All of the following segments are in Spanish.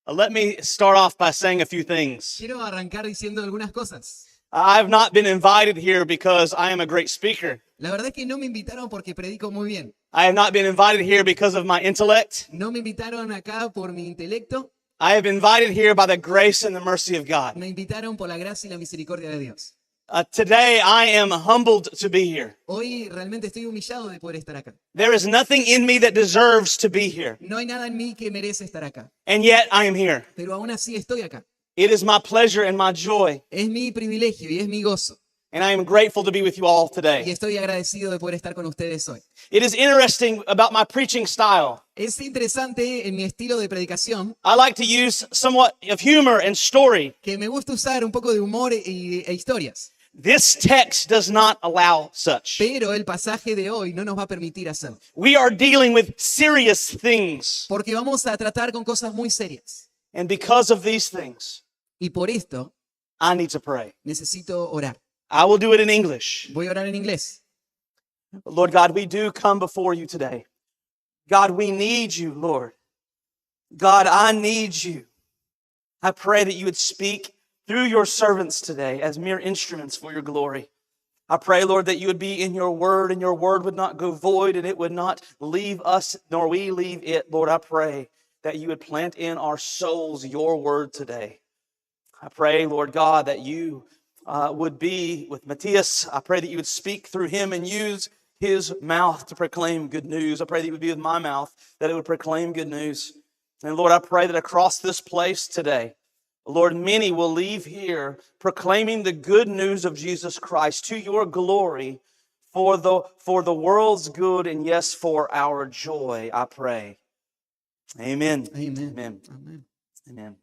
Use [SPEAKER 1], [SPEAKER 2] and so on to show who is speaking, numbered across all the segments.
[SPEAKER 1] Let me start off by saying a few things.
[SPEAKER 2] Quiero arrancar diciendo algunas cosas.
[SPEAKER 1] I've not been invited here because I am a great speaker.
[SPEAKER 2] La verdad es que no me invitaron porque predico muy bien.
[SPEAKER 1] I have not been invited here because of my intellect.
[SPEAKER 2] No me invitaron acá por mi intelecto.
[SPEAKER 1] I have been invited here by the grace and the mercy of God.
[SPEAKER 2] Me invitaron por la gracia y la misericordia de Dios.
[SPEAKER 1] Today, I am humbled to be here.
[SPEAKER 2] Hoy realmente estoy humillado de poder estar acá.
[SPEAKER 1] There is nothing in me that deserves to be here,
[SPEAKER 2] No hay nada en mí que merece estar acá.
[SPEAKER 1] and yet I am here.
[SPEAKER 2] Pero aún así estoy acá.
[SPEAKER 1] It is my pleasure and my joy,
[SPEAKER 2] Es mi privilegio y es mi gozo.
[SPEAKER 1] and I am grateful to be with you all
[SPEAKER 2] Y
[SPEAKER 1] today.
[SPEAKER 2] estoy agradecido de poder estar con ustedes hoy.
[SPEAKER 1] It is interesting about my preaching style.
[SPEAKER 2] Es interesante en mi estilo de predicación
[SPEAKER 1] I like to use somewhat of humor and story.
[SPEAKER 2] que me gusta usar un poco de humor e historias.
[SPEAKER 1] This text does not allow such.
[SPEAKER 2] Pero el pasaje de hoy no nos va a permitir hacerlo.
[SPEAKER 1] We are dealing with serious things,
[SPEAKER 2] Porque vamos a tratar con cosas muy serias.
[SPEAKER 1] and because of these things,
[SPEAKER 2] Y por esto
[SPEAKER 1] I need to pray.
[SPEAKER 2] necesito orar.
[SPEAKER 1] I will do it in English.
[SPEAKER 2] Voy a orar en inglés.
[SPEAKER 1] Lord God, we do come before you today. God, we need you, Lord. God, I need you. I pray that you would speak through your servants today as mere instruments for your glory. I pray, Lord, that you would be in your word and your word would not go void and it would not leave us nor we leave it. Lord, I pray that you would plant in our souls your word today. I pray, Lord God, that you would be with Matthias. I pray that you would speak through him and use his mouth to proclaim good news. I pray that you would be with my mouth, that it would proclaim good news. And Lord, I pray that across this place today, Lord, many will leave here proclaiming the good news of Jesus Christ to your glory for the world's good and yes, for our joy, I pray. Amen.
[SPEAKER 2] Amen.
[SPEAKER 1] Amen.
[SPEAKER 2] Amén.
[SPEAKER 1] Amen.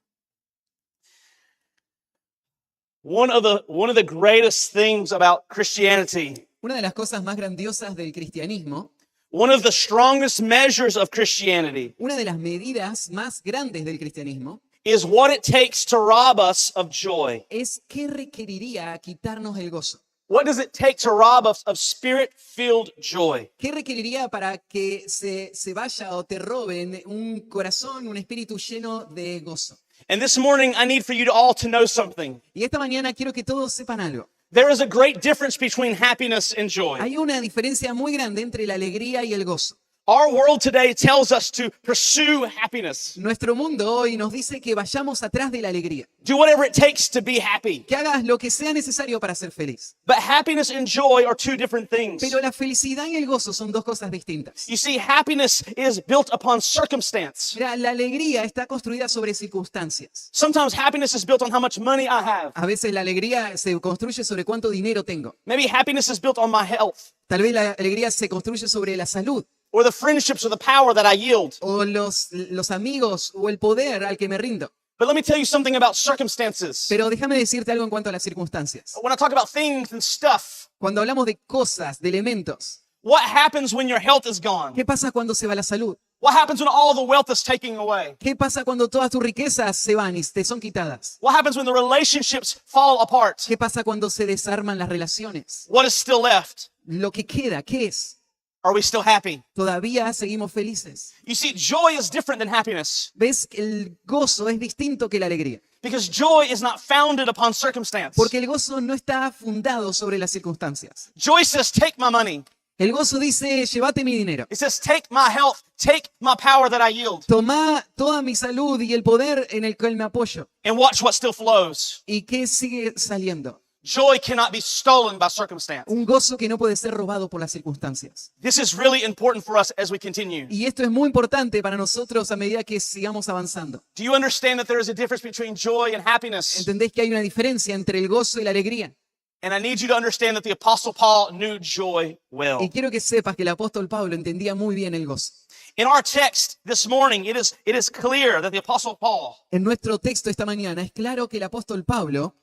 [SPEAKER 1] One of the greatest things about Christianity,
[SPEAKER 2] Una de las cosas más grandiosas del cristianismo,
[SPEAKER 1] one of the strongest measures of Christianity,
[SPEAKER 2] una de las medidas más grandes del cristianismo,
[SPEAKER 1] is what it takes to rob us of joy.
[SPEAKER 2] es qué requeriría quitarnos el gozo.
[SPEAKER 1] What does it take to rob us of spirit-filled joy?
[SPEAKER 2] ¿Qué requeriría para que se vaya o te roben un corazón, un espíritu lleno de gozo?
[SPEAKER 1] And this morning, I need for you all to know something.
[SPEAKER 2] Y esta mañana quiero que todos sepan algo.
[SPEAKER 1] There is a great difference between happiness and joy.
[SPEAKER 2] Hay una diferencia muy grande entre la alegría y el gozo.
[SPEAKER 1] Our world today tells us to pursue happiness.
[SPEAKER 2] Nuestro mundo hoy nos dice que vayamos atrás de la alegría,
[SPEAKER 1] Do whatever it takes to be happy.
[SPEAKER 2] que hagas lo que sea necesario para ser feliz.
[SPEAKER 1] But happiness and joy are two different things.
[SPEAKER 2] Pero la felicidad y el gozo son dos cosas distintas.
[SPEAKER 1] You see, happiness is built upon circumstance.
[SPEAKER 2] Mira, la alegría está construida sobre circunstancias.
[SPEAKER 1] Sometimes happiness is built on how much money I have.
[SPEAKER 2] A veces la alegría se construye sobre cuánto dinero tengo.
[SPEAKER 1] Maybe happiness is built on my health,
[SPEAKER 2] Tal vez la alegría se construye sobre la salud,
[SPEAKER 1] or the friendships or the power that I yield.
[SPEAKER 2] o los amigos, o el poder al que me rindo.
[SPEAKER 1] But let me tell you something about circumstances.
[SPEAKER 2] Pero déjame decirte algo en cuanto a las circunstancias.
[SPEAKER 1] When I talk about things and stuff,
[SPEAKER 2] Cuando hablamos de cosas, de elementos,
[SPEAKER 1] what happens when your health is gone?
[SPEAKER 2] ¿qué pasa cuando se va la salud?
[SPEAKER 1] What happens when all the wealth is taken away?
[SPEAKER 2] ¿Qué pasa cuando todas tus riquezas se van y te son quitadas?
[SPEAKER 1] What happens when the relationships fall apart?
[SPEAKER 2] ¿Qué pasa cuando se desarman las relaciones?
[SPEAKER 1] What is still left?
[SPEAKER 2] Lo que queda, ¿qué es?
[SPEAKER 1] Are we still happy?
[SPEAKER 2] Todavía seguimos felices.
[SPEAKER 1] You see, joy is different than happiness
[SPEAKER 2] ¿Ves? El gozo es distinto que la alegría.
[SPEAKER 1] because joy is not founded upon circumstance.
[SPEAKER 2] Porque el gozo no está fundado sobre las circunstancias.
[SPEAKER 1] Joy says, take my money.
[SPEAKER 2] El gozo dice, llévate mi dinero.
[SPEAKER 1] It says, take my health, take my power that I yield,
[SPEAKER 2] Toma toda mi salud y el poder en el cual me apoyo.
[SPEAKER 1] and watch what still flows.
[SPEAKER 2] ¿Y qué sigue saliendo?
[SPEAKER 1] Joy cannot be stolen by circumstance.
[SPEAKER 2] Un gozo que no puede ser robado por las circunstancias.
[SPEAKER 1] This is really important for us as we continue.
[SPEAKER 2] Y esto es muy importante para nosotros a medida que sigamos avanzando.
[SPEAKER 1] Do you understand that there is a difference between joy and happiness?
[SPEAKER 2] ¿Entendés que hay una diferencia entre el gozo y la alegría?
[SPEAKER 1] And I need you to understand that the Apostle Paul knew joy well.
[SPEAKER 2] Y quiero que sepas que el apóstol Pablo entendía muy bien el gozo.
[SPEAKER 1] In our text this morning, it is clear that the Apostle Paul
[SPEAKER 2] En nuestro texto esta mañana es claro que el apóstol Pablo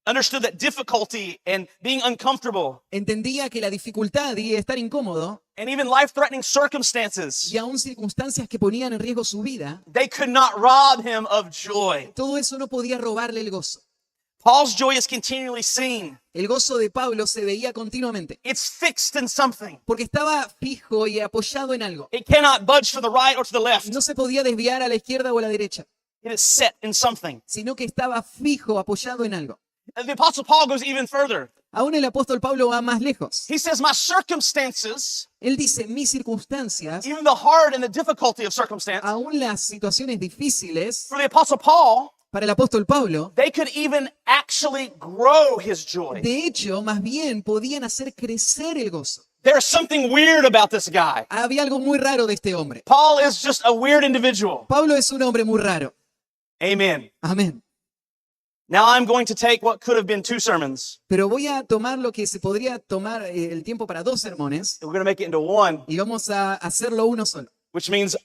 [SPEAKER 1] understood that difficulty and being uncomfortable
[SPEAKER 2] entendía que la dificultad y estar incómodo
[SPEAKER 1] and even life-threatening circumstances,
[SPEAKER 2] y aún circunstancias que ponían en riesgo su vida,
[SPEAKER 1] they could not rob him of joy.
[SPEAKER 2] todo eso no podía robarle el gozo.
[SPEAKER 1] Paul's joy is continually seen.
[SPEAKER 2] El gozo de Pablo se veía continuamente
[SPEAKER 1] It's fixed in something.
[SPEAKER 2] porque estaba fijo y apoyado en algo.
[SPEAKER 1] It cannot budge to the right or to the left.
[SPEAKER 2] No se podía desviar a la izquierda o a la derecha.
[SPEAKER 1] It is set in something.
[SPEAKER 2] sino que estaba fijo, apoyado en algo.
[SPEAKER 1] And the Apostle Paul goes even further.
[SPEAKER 2] Aún el apóstol Pablo va más lejos.
[SPEAKER 1] He says, my circumstances,
[SPEAKER 2] Él dice, mis circunstancias,
[SPEAKER 1] even the hard and the difficulty of circumstance,
[SPEAKER 2] aún las situaciones difíciles,
[SPEAKER 1] for the Apostle Paul,
[SPEAKER 2] para el apóstol Pablo,
[SPEAKER 1] they could even actually grow his joy.
[SPEAKER 2] de hecho, más bien podían hacer crecer el gozo.
[SPEAKER 1] There's something weird about this guy.
[SPEAKER 2] Había algo muy raro de este hombre.
[SPEAKER 1] Paul is just a weird individual.
[SPEAKER 2] Pablo es un hombre muy raro.
[SPEAKER 1] Amen.
[SPEAKER 2] Amén.
[SPEAKER 1] Now I'm going to take what could have been 2 sermons.
[SPEAKER 2] Pero voy a tomar lo que se podría tomar el tiempo para 2 sermones
[SPEAKER 1] And we're going to make it into one,
[SPEAKER 2] y vamos a hacerlo uno solo.
[SPEAKER 1] which means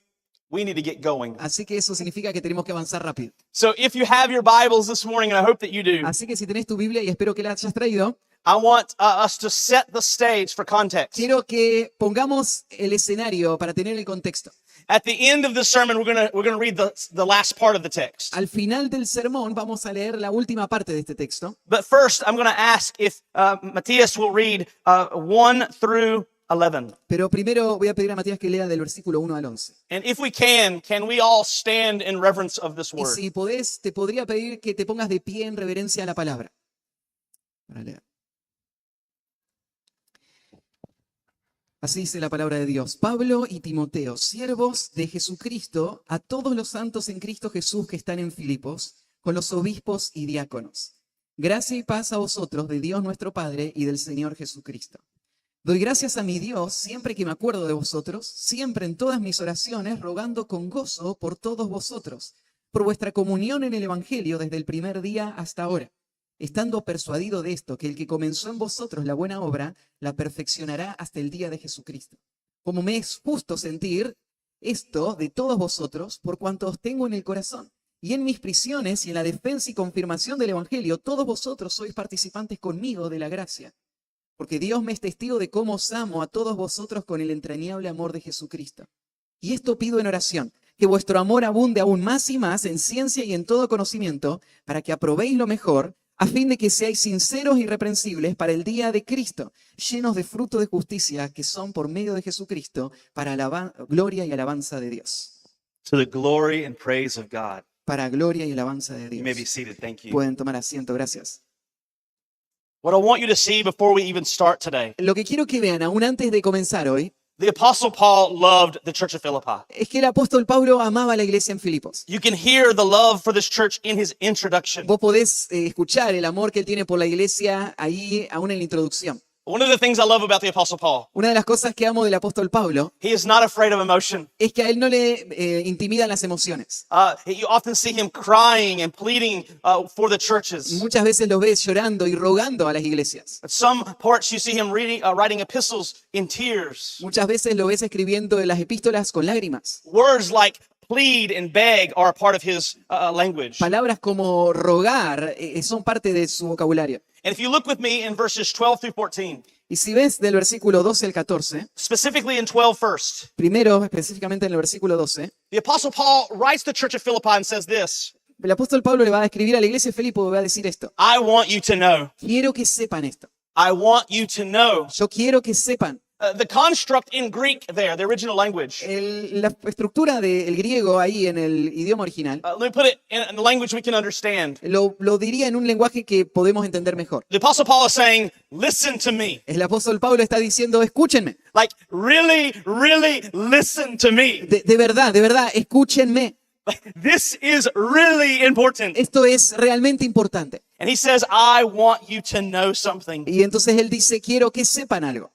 [SPEAKER 1] we need to get going.
[SPEAKER 2] Así que eso significa que tenemos que avanzar rápido.
[SPEAKER 1] So if you have your Bibles this morning, and I hope that you do,
[SPEAKER 2] Así que si tenés tu Biblia, y espero que la hayas traído,
[SPEAKER 1] I want us to set the stage for context.
[SPEAKER 2] quiero que pongamos el escenario para tener el contexto.
[SPEAKER 1] At the end of the sermon, we're gonna read the last part of the text.
[SPEAKER 2] Al final del sermón vamos a leer la última parte de este texto.
[SPEAKER 1] But first, I'm going to ask if Matthias will read 1 through 11.
[SPEAKER 2] Pero primero voy a pedir a Matías que lea del versículo 1 al 11.
[SPEAKER 1] And if we can we all stand in reverence of this
[SPEAKER 2] Y
[SPEAKER 1] word?
[SPEAKER 2] si podés, te podría pedir que te pongas de pie en reverencia a la palabra. Para leer. Así dice la palabra de Dios. Pablo y Timoteo, siervos de Jesucristo, a todos los santos en Cristo Jesús que están en Filipos, con los obispos y diáconos. Gracia y paz a vosotros de Dios nuestro Padre y del Señor Jesucristo. Doy gracias a mi Dios siempre que me acuerdo de vosotros, siempre en todas mis oraciones, rogando con gozo por todos vosotros, por vuestra comunión en el Evangelio desde el primer día hasta ahora, estando persuadido de esto, que el que comenzó en vosotros la buena obra, la perfeccionará hasta el día de Jesucristo. Como me es justo sentir esto de todos vosotros, por cuanto os tengo en el corazón, y en mis prisiones y en la defensa y confirmación del Evangelio, todos vosotros sois participantes conmigo de la gracia. Porque Dios me es testigo de cómo os amo a todos vosotros con el entrañable amor de Jesucristo. Y esto pido en oración, que vuestro amor abunde aún más y más en ciencia y en todo conocimiento, para que aprobéis lo mejor, a fin de que seáis sinceros y irreprensibles para el día de Cristo, llenos de fruto de justicia que son por medio de Jesucristo, para gloria y alabanza de Dios.
[SPEAKER 1] To the glory and praise of God.
[SPEAKER 2] Para gloria y alabanza de
[SPEAKER 1] You may be
[SPEAKER 2] Dios.
[SPEAKER 1] seated. Thank you.
[SPEAKER 2] Pueden tomar asiento, gracias.
[SPEAKER 1] What I want you to see before we even start today,
[SPEAKER 2] Lo que quiero que vean, aún antes de comenzar hoy,
[SPEAKER 1] the Apostle Paul loved the church of Philippi.
[SPEAKER 2] es que el apóstol Pablo amaba a la iglesia en Filipos.
[SPEAKER 1] You can hear the love for this church in his introduction.
[SPEAKER 2] Vos podés escuchar el amor que él tiene por la iglesia ahí, aún en la introducción.
[SPEAKER 1] One of the things I love about the Apostle Paul,
[SPEAKER 2] Una de las cosas que amo del apóstol Pablo
[SPEAKER 1] he is not afraid of emotion.
[SPEAKER 2] es que a él no le intimidan las emociones.
[SPEAKER 1] You often see him crying and pleading for the churches.
[SPEAKER 2] Muchas veces lo ves llorando y rogando a las iglesias.
[SPEAKER 1] At some parts, you see him writing epistles in tears.
[SPEAKER 2] Muchas veces lo ves escribiendo en las epístolas con lágrimas.
[SPEAKER 1] Words like plead and beg are a part of his language.
[SPEAKER 2] Palabras como rogar son parte de su vocabulario.
[SPEAKER 1] And if you look with me in verses 12 through 14,
[SPEAKER 2] Y si ves del versículo 12 al 14,
[SPEAKER 1] specifically in 12 first,
[SPEAKER 2] primero específicamente en el versículo 12,
[SPEAKER 1] the Apostle Paul writes to the church of Philippi and says this,
[SPEAKER 2] el apóstol Pablo le va a escribir a la iglesia de Filipo y va a decir esto.
[SPEAKER 1] I want you to know.
[SPEAKER 2] Quiero que sepan esto.
[SPEAKER 1] I want you to know.
[SPEAKER 2] Yo quiero que sepan.
[SPEAKER 1] The construct in Greek there, the original language,
[SPEAKER 2] La estructura del griego ahí en el idioma original,
[SPEAKER 1] let me put it in the language we can understand.
[SPEAKER 2] lo diría en un lenguaje que podemos entender mejor.
[SPEAKER 1] The Apostle Paul is saying, listen to me.
[SPEAKER 2] El apóstol Pablo está diciendo, escúchenme.
[SPEAKER 1] Like, really, really listen to me.
[SPEAKER 2] De verdad, escúchenme.
[SPEAKER 1] This is really important.
[SPEAKER 2] Esto es realmente importante.
[SPEAKER 1] And he says, I want you to know something.
[SPEAKER 2] Y entonces él dice, quiero que sepan algo.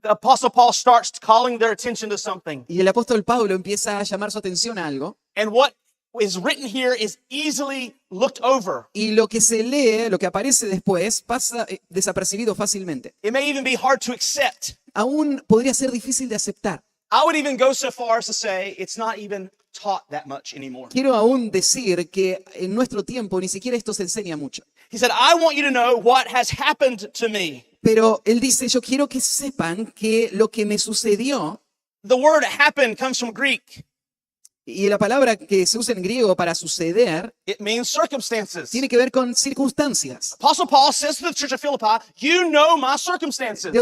[SPEAKER 1] The Apostle Paul starts calling their attention to something.
[SPEAKER 2] Y el apóstol Pablo empieza a llamar su atención a algo.
[SPEAKER 1] And what is written here is easily looked over.
[SPEAKER 2] Y lo que se lee, lo que aparece después, pasa desapercibido fácilmente.
[SPEAKER 1] It may even be hard to accept.
[SPEAKER 2] Aún podría ser difícil de aceptar.
[SPEAKER 1] I would even go so far as to say it's not even taught that much anymore.
[SPEAKER 2] Quiero aún decir que en nuestro tiempo ni siquiera esto se enseña mucho.
[SPEAKER 1] He said, I want you to know what has happened to me.
[SPEAKER 2] Pero él dice, yo quiero que sepan que lo que me sucedió,
[SPEAKER 1] The word happen comes from Greek.
[SPEAKER 2] Y la palabra que se usa en griego para suceder
[SPEAKER 1] it means circumstances.
[SPEAKER 2] tiene que ver con circunstancias.
[SPEAKER 1] Apostle Paul says to the church of Philippi, you know my circumstances.
[SPEAKER 2] En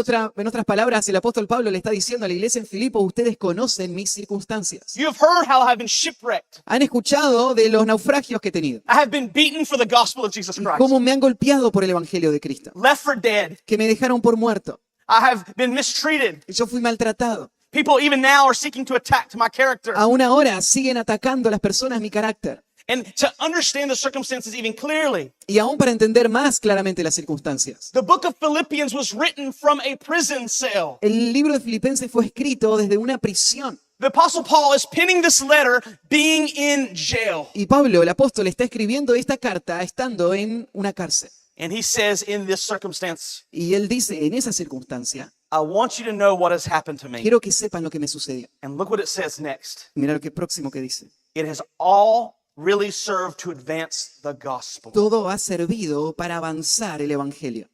[SPEAKER 2] otras palabras, el apóstol Pablo le está diciendo a la iglesia en Filipo, ustedes conocen mis circunstancias.
[SPEAKER 1] You have heard how I have been shipwrecked.
[SPEAKER 2] Han escuchado de los naufragios que he tenido,
[SPEAKER 1] I have been beaten for the gospel of Jesus Christ.
[SPEAKER 2] cómo me han golpeado por el evangelio de Cristo,
[SPEAKER 1] Left for dead.
[SPEAKER 2] que me dejaron por muerto,
[SPEAKER 1] I have been mistreated.
[SPEAKER 2] yo fui maltratado.
[SPEAKER 1] People even now are seeking to attack my character.
[SPEAKER 2] Aún ahora siguen atacando a las personas mi carácter.
[SPEAKER 1] And to understand the circumstances even clearly,
[SPEAKER 2] Y aún para entender más claramente las circunstancias.
[SPEAKER 1] the book of Philippians was written from a prison cell.
[SPEAKER 2] El libro de Filipenses fue escrito desde una prisión.
[SPEAKER 1] The Apostle Paul is penning this letter being in jail.
[SPEAKER 2] Y Pablo, el apóstol, está escribiendo esta carta estando en una cárcel.
[SPEAKER 1] And he says, in this circumstance,
[SPEAKER 2] Y él dice, en esa circunstancia,
[SPEAKER 1] I want you to know what has happened to me.
[SPEAKER 2] quiero que sepan lo que me sucedió.
[SPEAKER 1] And look what it says next.
[SPEAKER 2] Mira lo que próximo que dice.
[SPEAKER 1] It has all really served to advance the gospel.
[SPEAKER 2] Todo ha servido para avanzar el evangelio.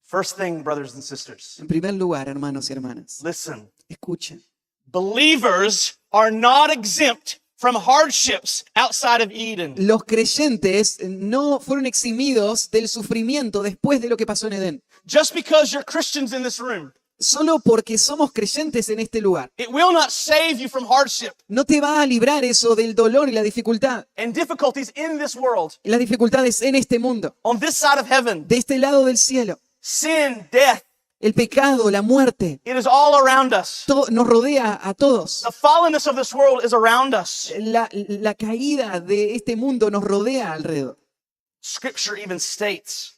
[SPEAKER 1] First thing, brothers and sisters,
[SPEAKER 2] En primer lugar, hermanos y hermanas,
[SPEAKER 1] listen.
[SPEAKER 2] escuchen.
[SPEAKER 1] Believers are not exempt from hardships outside of Eden.
[SPEAKER 2] Los creyentes no fueron eximidos del sufrimiento después de lo que pasó en Edén.
[SPEAKER 1] Just because you're Christians in this room,
[SPEAKER 2] Solo porque somos creyentes en este lugar,
[SPEAKER 1] it will not save you from hardship
[SPEAKER 2] no te va a librar eso del dolor y la dificultad.
[SPEAKER 1] and difficulties in this world,
[SPEAKER 2] Y las dificultades en este mundo,
[SPEAKER 1] on this side of heaven.
[SPEAKER 2] de este lado del cielo.
[SPEAKER 1] Sin, death,
[SPEAKER 2] El pecado, la muerte,
[SPEAKER 1] it is all around us.
[SPEAKER 2] nos rodea a todos.
[SPEAKER 1] The fallenness of this world is around us.
[SPEAKER 2] La caída de este mundo nos rodea alrededor.
[SPEAKER 1] Scripture even states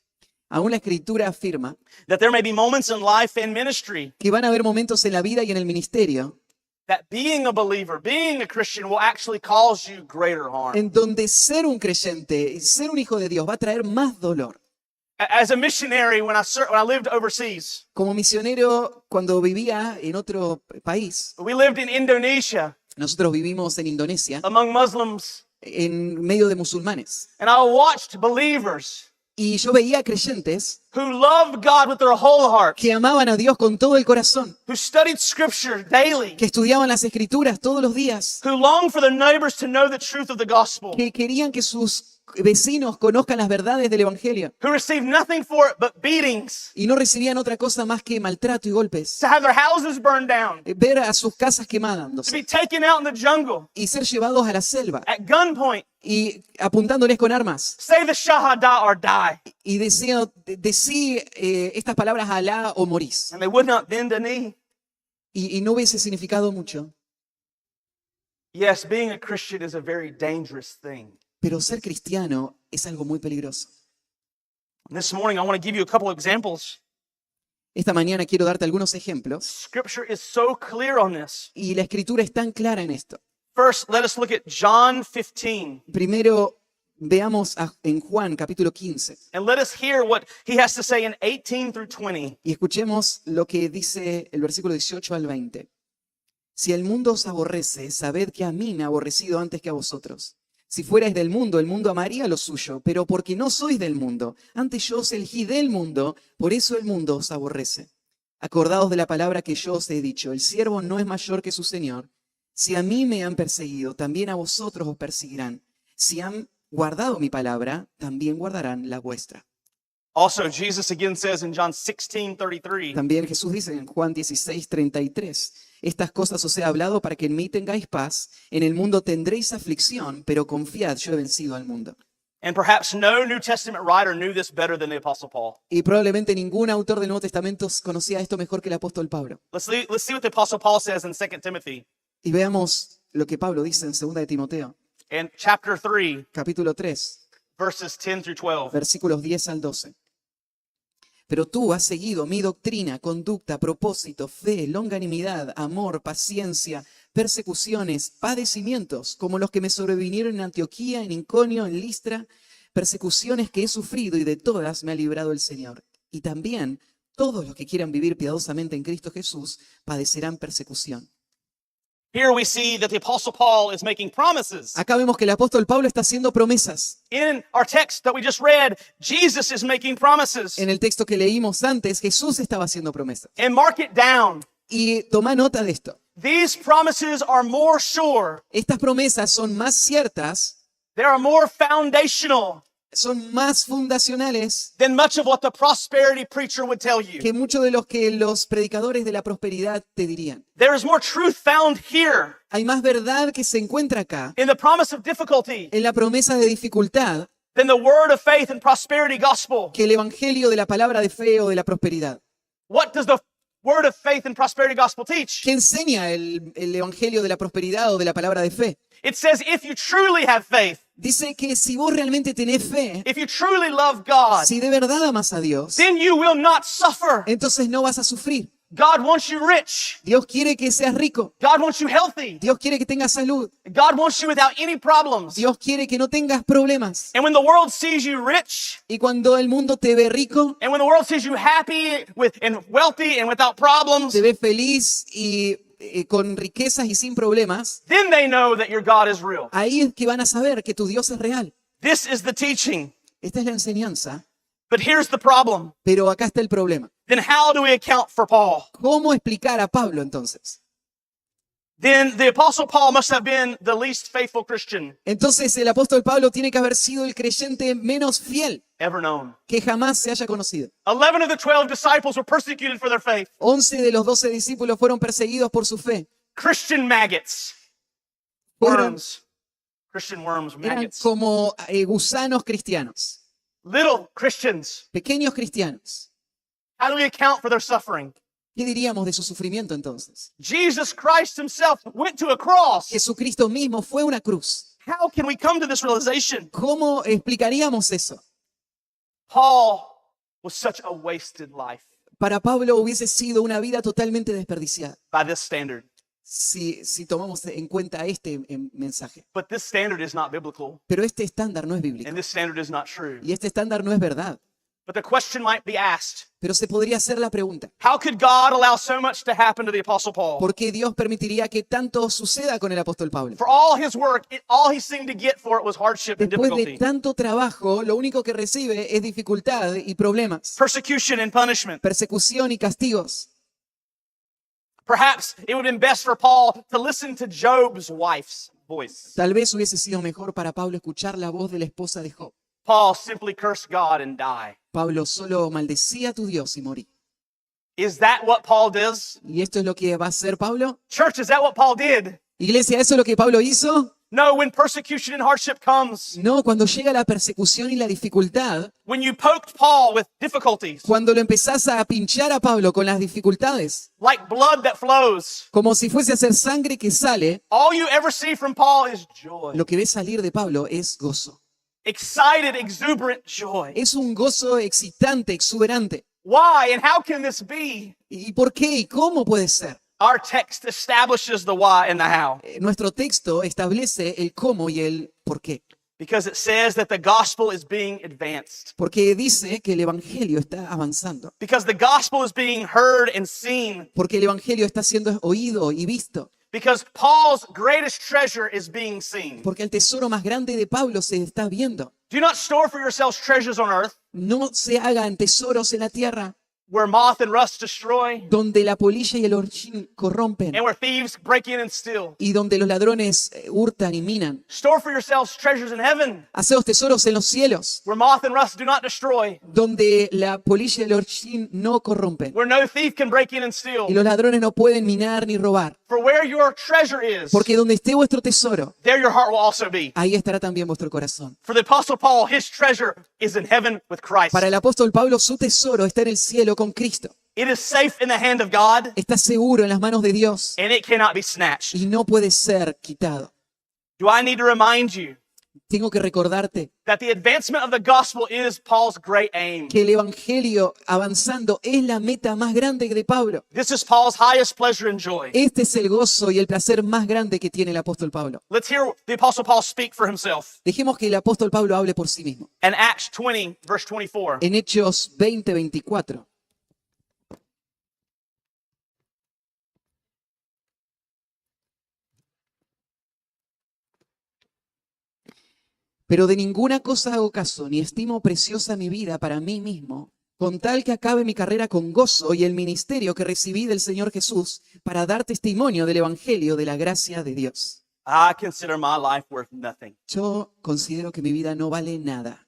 [SPEAKER 2] Aún la Escritura afirma
[SPEAKER 1] that there may be moments in life and ministry
[SPEAKER 2] que van a haber momentos en la vida y en el ministerio
[SPEAKER 1] that being a believer, being a Christian will actually cause you greater harm.
[SPEAKER 2] en donde ser un creyente, ser un hijo de Dios va a traer más dolor.
[SPEAKER 1] As a missionary, when I lived overseas,
[SPEAKER 2] Como misionero, cuando vivía en otro país,
[SPEAKER 1] we lived in Indonesia
[SPEAKER 2] nosotros vivimos en Indonesia,
[SPEAKER 1] among Muslims,
[SPEAKER 2] en medio de musulmanes.
[SPEAKER 1] and I watched believers
[SPEAKER 2] Y yo veía creyentes
[SPEAKER 1] who loved God with their whole heart,
[SPEAKER 2] que amaban a Dios con todo el corazón,
[SPEAKER 1] who studied Scripture daily,
[SPEAKER 2] que estudiaban las Escrituras todos los días,
[SPEAKER 1] who longed for their neighbors to know the truth of the gospel,
[SPEAKER 2] que querían que sus vecinos conozcan las verdades del Evangelio
[SPEAKER 1] who received nothing for it but beatings,
[SPEAKER 2] y no recibían otra cosa más que maltrato y golpes.
[SPEAKER 1] to have their houses burned down,
[SPEAKER 2] Ver a sus casas
[SPEAKER 1] to
[SPEAKER 2] quemándose
[SPEAKER 1] be taken out in the jungle
[SPEAKER 2] y ser llevados a la selva
[SPEAKER 1] at gunpoint,
[SPEAKER 2] y apuntándoles con armas
[SPEAKER 1] say the Shahada or die.
[SPEAKER 2] y decí estas palabras Alá o morís.
[SPEAKER 1] And they would not bend a knee.
[SPEAKER 2] Y no hubiese significado mucho.
[SPEAKER 1] Yes, being a Christian is a very dangerous thing.
[SPEAKER 2] Pero ser cristiano es algo muy peligroso.
[SPEAKER 1] This morning, I want to give you a couple examples.
[SPEAKER 2] Esta mañana quiero darte algunos ejemplos
[SPEAKER 1] Scripture is so clear on this.
[SPEAKER 2] y la escritura es tan clara en esto.
[SPEAKER 1] First, let us look at John 15
[SPEAKER 2] Primero veamos en Juan capítulo 15
[SPEAKER 1] and let us hear what he has to say in 18 through 20.
[SPEAKER 2] y escuchemos lo que dice el versículo 18 al 20. Si el mundo os aborrece, sabed que a mí me ha aborrecido antes que a vosotros. Si fuerais del mundo, el mundo amaría lo suyo, pero porque no sois del mundo, antes yo os elegí del mundo, por eso el mundo os aborrece. Acordaos de la palabra que yo os he dicho, el siervo no es mayor que su señor. Si a mí me han perseguido, también a vosotros os perseguirán. Si han guardado mi palabra, también guardarán la vuestra.
[SPEAKER 1] Also, Jesus again says in John 16:33,
[SPEAKER 2] También Jesús dice en Juan 16:33, estas cosas os he hablado para que en mí tengáis paz, en el mundo tendréis aflicción, pero confiad, yo he vencido al mundo.
[SPEAKER 1] and perhaps no New Testament writer knew this better than the Apostle Paul.
[SPEAKER 2] Y probablemente ningún autor del Nuevo Testamento conocía esto mejor que el apóstol Pablo.
[SPEAKER 1] Let's see what the Apostle Paul says in 2 Timothy
[SPEAKER 2] Y veamos lo que Pablo dice en 2 de Timoteo,
[SPEAKER 1] in chapter 3,
[SPEAKER 2] capítulo 3,
[SPEAKER 1] verses 10 through 12.
[SPEAKER 2] versículos 10 al 12. Pero tú has seguido mi doctrina, conducta, propósito, fe, longanimidad, amor, paciencia, persecuciones, padecimientos, como los que me sobrevinieron en Antioquía, en Iconio, en Listra, persecuciones que he sufrido y de todas me ha librado el Señor. Y también todos los que quieran vivir piadosamente en Cristo Jesús padecerán persecución.
[SPEAKER 1] Here we see that the Apostle Paul is making promises.
[SPEAKER 2] Acá vemos que el apóstol Pablo está haciendo promesas.
[SPEAKER 1] In our text that we just read, Jesus is making promises.
[SPEAKER 2] En el texto que leímos antes, Jesús estaba haciendo promesas.
[SPEAKER 1] And mark it down.
[SPEAKER 2] Y toma nota de esto.
[SPEAKER 1] These promises are more sure.
[SPEAKER 2] Estas promesas son más ciertas,
[SPEAKER 1] They are more foundational
[SPEAKER 2] son más fundacionales
[SPEAKER 1] than much of what the prosperity preacher would tell you.
[SPEAKER 2] que mucho de los que los predicadores de la prosperidad te dirían.
[SPEAKER 1] There is more truth found here
[SPEAKER 2] Hay más verdad que se encuentra acá
[SPEAKER 1] in the promise of difficulty
[SPEAKER 2] en la promesa de dificultad
[SPEAKER 1] than the word of faith and prosperity gospel.
[SPEAKER 2] que el evangelio de la palabra de fe o de la prosperidad.
[SPEAKER 1] What does the word of faith and prosperity gospel teach?
[SPEAKER 2] ¿Qué enseña el evangelio de la prosperidad o de la palabra de fe?
[SPEAKER 1] It says if you truly have faith,
[SPEAKER 2] Dice que si vos realmente tenés fe,
[SPEAKER 1] if you truly love God,
[SPEAKER 2] si de verdad amas a Dios,
[SPEAKER 1] then you will not suffer.
[SPEAKER 2] entonces no vas a sufrir.
[SPEAKER 1] God wants you rich.
[SPEAKER 2] Dios quiere que seas rico.
[SPEAKER 1] God wants you healthy.
[SPEAKER 2] Dios quiere que tengas salud.
[SPEAKER 1] God wants you without any problems.
[SPEAKER 2] Dios quiere que no tengas problemas.
[SPEAKER 1] And when the world sees you rich,
[SPEAKER 2] Y cuando el mundo te ve rico,
[SPEAKER 1] and when the world sees you happy and wealthy and without problems,
[SPEAKER 2] te ve feliz y con riquezas y sin problemas,
[SPEAKER 1] then they know that your God is real.
[SPEAKER 2] ahí es que van a saber que tu Dios es real.
[SPEAKER 1] This is the teaching.
[SPEAKER 2] Esta es la enseñanza,
[SPEAKER 1] But here's the problem.
[SPEAKER 2] pero acá está el problema.
[SPEAKER 1] Then how do we account for Paul?
[SPEAKER 2] ¿Cómo explicar a Pablo entonces?
[SPEAKER 1] Then the apostle Paul must have been the least faithful Christian
[SPEAKER 2] Entonces el apóstol Pablo tiene que haber sido el creyente menos fiel
[SPEAKER 1] ever known.
[SPEAKER 2] que jamás se haya conocido.
[SPEAKER 1] 11 of the 12 disciples were persecuted for their faith.
[SPEAKER 2] 11 de los 12 discípulos fueron perseguidos por su fe.
[SPEAKER 1] Christian maggots.
[SPEAKER 2] Fueron-
[SPEAKER 1] Worms. Christian worms,
[SPEAKER 2] Eran
[SPEAKER 1] maggots.
[SPEAKER 2] como gusanos cristianos,
[SPEAKER 1] Little Christians.
[SPEAKER 2] pequeños cristianos.
[SPEAKER 1] How do we account for their suffering?
[SPEAKER 2] ¿Qué diríamos de su sufrimiento entonces?
[SPEAKER 1] Jesus Christ himself went to a cross.
[SPEAKER 2] Jesucristo mismo fue una cruz.
[SPEAKER 1] How can we come to this realization?
[SPEAKER 2] ¿Cómo explicaríamos eso?
[SPEAKER 1] Paul was such a wasted life
[SPEAKER 2] Para Pablo hubiese sido una vida totalmente desperdiciada
[SPEAKER 1] by this standard.
[SPEAKER 2] si tomamos en cuenta este mensaje.
[SPEAKER 1] But this standard is not biblical,
[SPEAKER 2] Pero este estándar no es bíblico
[SPEAKER 1] and this standard is not true.
[SPEAKER 2] y este estándar no es verdad.
[SPEAKER 1] But the question might be asked,
[SPEAKER 2] Pero se podría hacer la pregunta,
[SPEAKER 1] how could God allow so much to happen to the Apostle Paul?
[SPEAKER 2] ¿por qué Dios permitiría que tanto suceda con el apóstol Pablo?
[SPEAKER 1] For all his work, all he seemed to get for it was hardship and
[SPEAKER 2] Después de
[SPEAKER 1] difficulty,
[SPEAKER 2] tanto trabajo, lo único que recibe es dificultad y problemas,
[SPEAKER 1] persecution and punishment.
[SPEAKER 2] persecución y castigos.
[SPEAKER 1] Perhaps it would have been best for Paul to listen to Job's wife's voice.
[SPEAKER 2] Tal vez hubiese sido mejor para Pablo escuchar la voz de la esposa de Job.
[SPEAKER 1] Paul simply cursed God and die.
[SPEAKER 2] Pablo solo maldecía a tu Dios y morí.
[SPEAKER 1] Is that what Paul does?
[SPEAKER 2] ¿Y esto es lo que va a hacer Pablo?
[SPEAKER 1] Church, is that what Paul did?
[SPEAKER 2] Iglesia, ¿eso es lo que Pablo hizo?
[SPEAKER 1] No, when persecution and hardship comes,
[SPEAKER 2] No, cuando llega la persecución y la dificultad,
[SPEAKER 1] when you poked Paul with difficulties,
[SPEAKER 2] cuando lo empezás a pinchar a Pablo con las dificultades,
[SPEAKER 1] like blood that flows,
[SPEAKER 2] como si fuese a ser sangre que sale,
[SPEAKER 1] all you ever see from Paul is joy.
[SPEAKER 2] lo que ves salir de Pablo es gozo.
[SPEAKER 1] Excited, exuberant joy.
[SPEAKER 2] Es un gozo excitante, exuberante.
[SPEAKER 1] Why and how can this be?
[SPEAKER 2] ¿Y por qué y cómo puede ser?
[SPEAKER 1] Our text establishes the why and the how,
[SPEAKER 2] Nuestro texto establece el cómo y el por qué.
[SPEAKER 1] because it says that the gospel is being advanced,
[SPEAKER 2] Porque dice que el evangelio está avanzando.
[SPEAKER 1] because the gospel is being heard and seen,
[SPEAKER 2] Porque el evangelio está siendo oído y visto.
[SPEAKER 1] because Paul's greatest treasure is being seen.
[SPEAKER 2] Porque el tesoro más grande de Pablo se está viendo.
[SPEAKER 1] Do not store for yourselves treasures on earth,
[SPEAKER 2] No se hagan tesoros en la tierra
[SPEAKER 1] where moth and rust destroy,
[SPEAKER 2] donde la polilla y el horchín corrompen
[SPEAKER 1] and where thieves break in and steal.
[SPEAKER 2] y donde los ladrones hurtan y minan.
[SPEAKER 1] Store for yourselves treasures in heaven,
[SPEAKER 2] Haceos tesoros en los cielos,
[SPEAKER 1] where moth and rust do not destroy,
[SPEAKER 2] donde la polilla y el horchín no corrompen
[SPEAKER 1] where no thief can break in and
[SPEAKER 2] y
[SPEAKER 1] steal.
[SPEAKER 2] los ladrones no pueden minar ni robar.
[SPEAKER 1] For where your treasure is,
[SPEAKER 2] Porque donde esté vuestro tesoro,
[SPEAKER 1] there your heart will also be.
[SPEAKER 2] ahí estará también vuestro corazón.
[SPEAKER 1] For the Apostle Paul, his treasure is in heaven with Christ.
[SPEAKER 2] Para el apóstol Pablo, su tesoro está en el cielo con Cristo.
[SPEAKER 1] It is safe in the hand of God,
[SPEAKER 2] Está seguro en las manos de Dios
[SPEAKER 1] and it cannot be snatched.
[SPEAKER 2] y no puede ser quitado.
[SPEAKER 1] Do I need to remind you
[SPEAKER 2] Tengo que recordarte
[SPEAKER 1] that the advancement of the gospel is Paul's great aim?
[SPEAKER 2] que el evangelio avanzando es la meta más grande de Pablo.
[SPEAKER 1] This is Paul's highest pleasure and joy.
[SPEAKER 2] Este es el gozo y el placer más grande que tiene el apóstol Pablo.
[SPEAKER 1] Let's hear the Apostle Paul speak for himself.
[SPEAKER 2] Dejemos que el apóstol Pablo hable por sí mismo.
[SPEAKER 1] In Acts 20, verse 24.
[SPEAKER 2] En Hechos 20:24. Pero de ninguna cosa hago caso, ni estimo preciosa mi vida para mí mismo, con tal que acabe mi carrera con gozo y el ministerio que recibí del Señor Jesús para dar testimonio del Evangelio de la gracia de Dios.
[SPEAKER 1] I consider my life worth nothing.
[SPEAKER 2] Yo considero que mi vida no vale nada.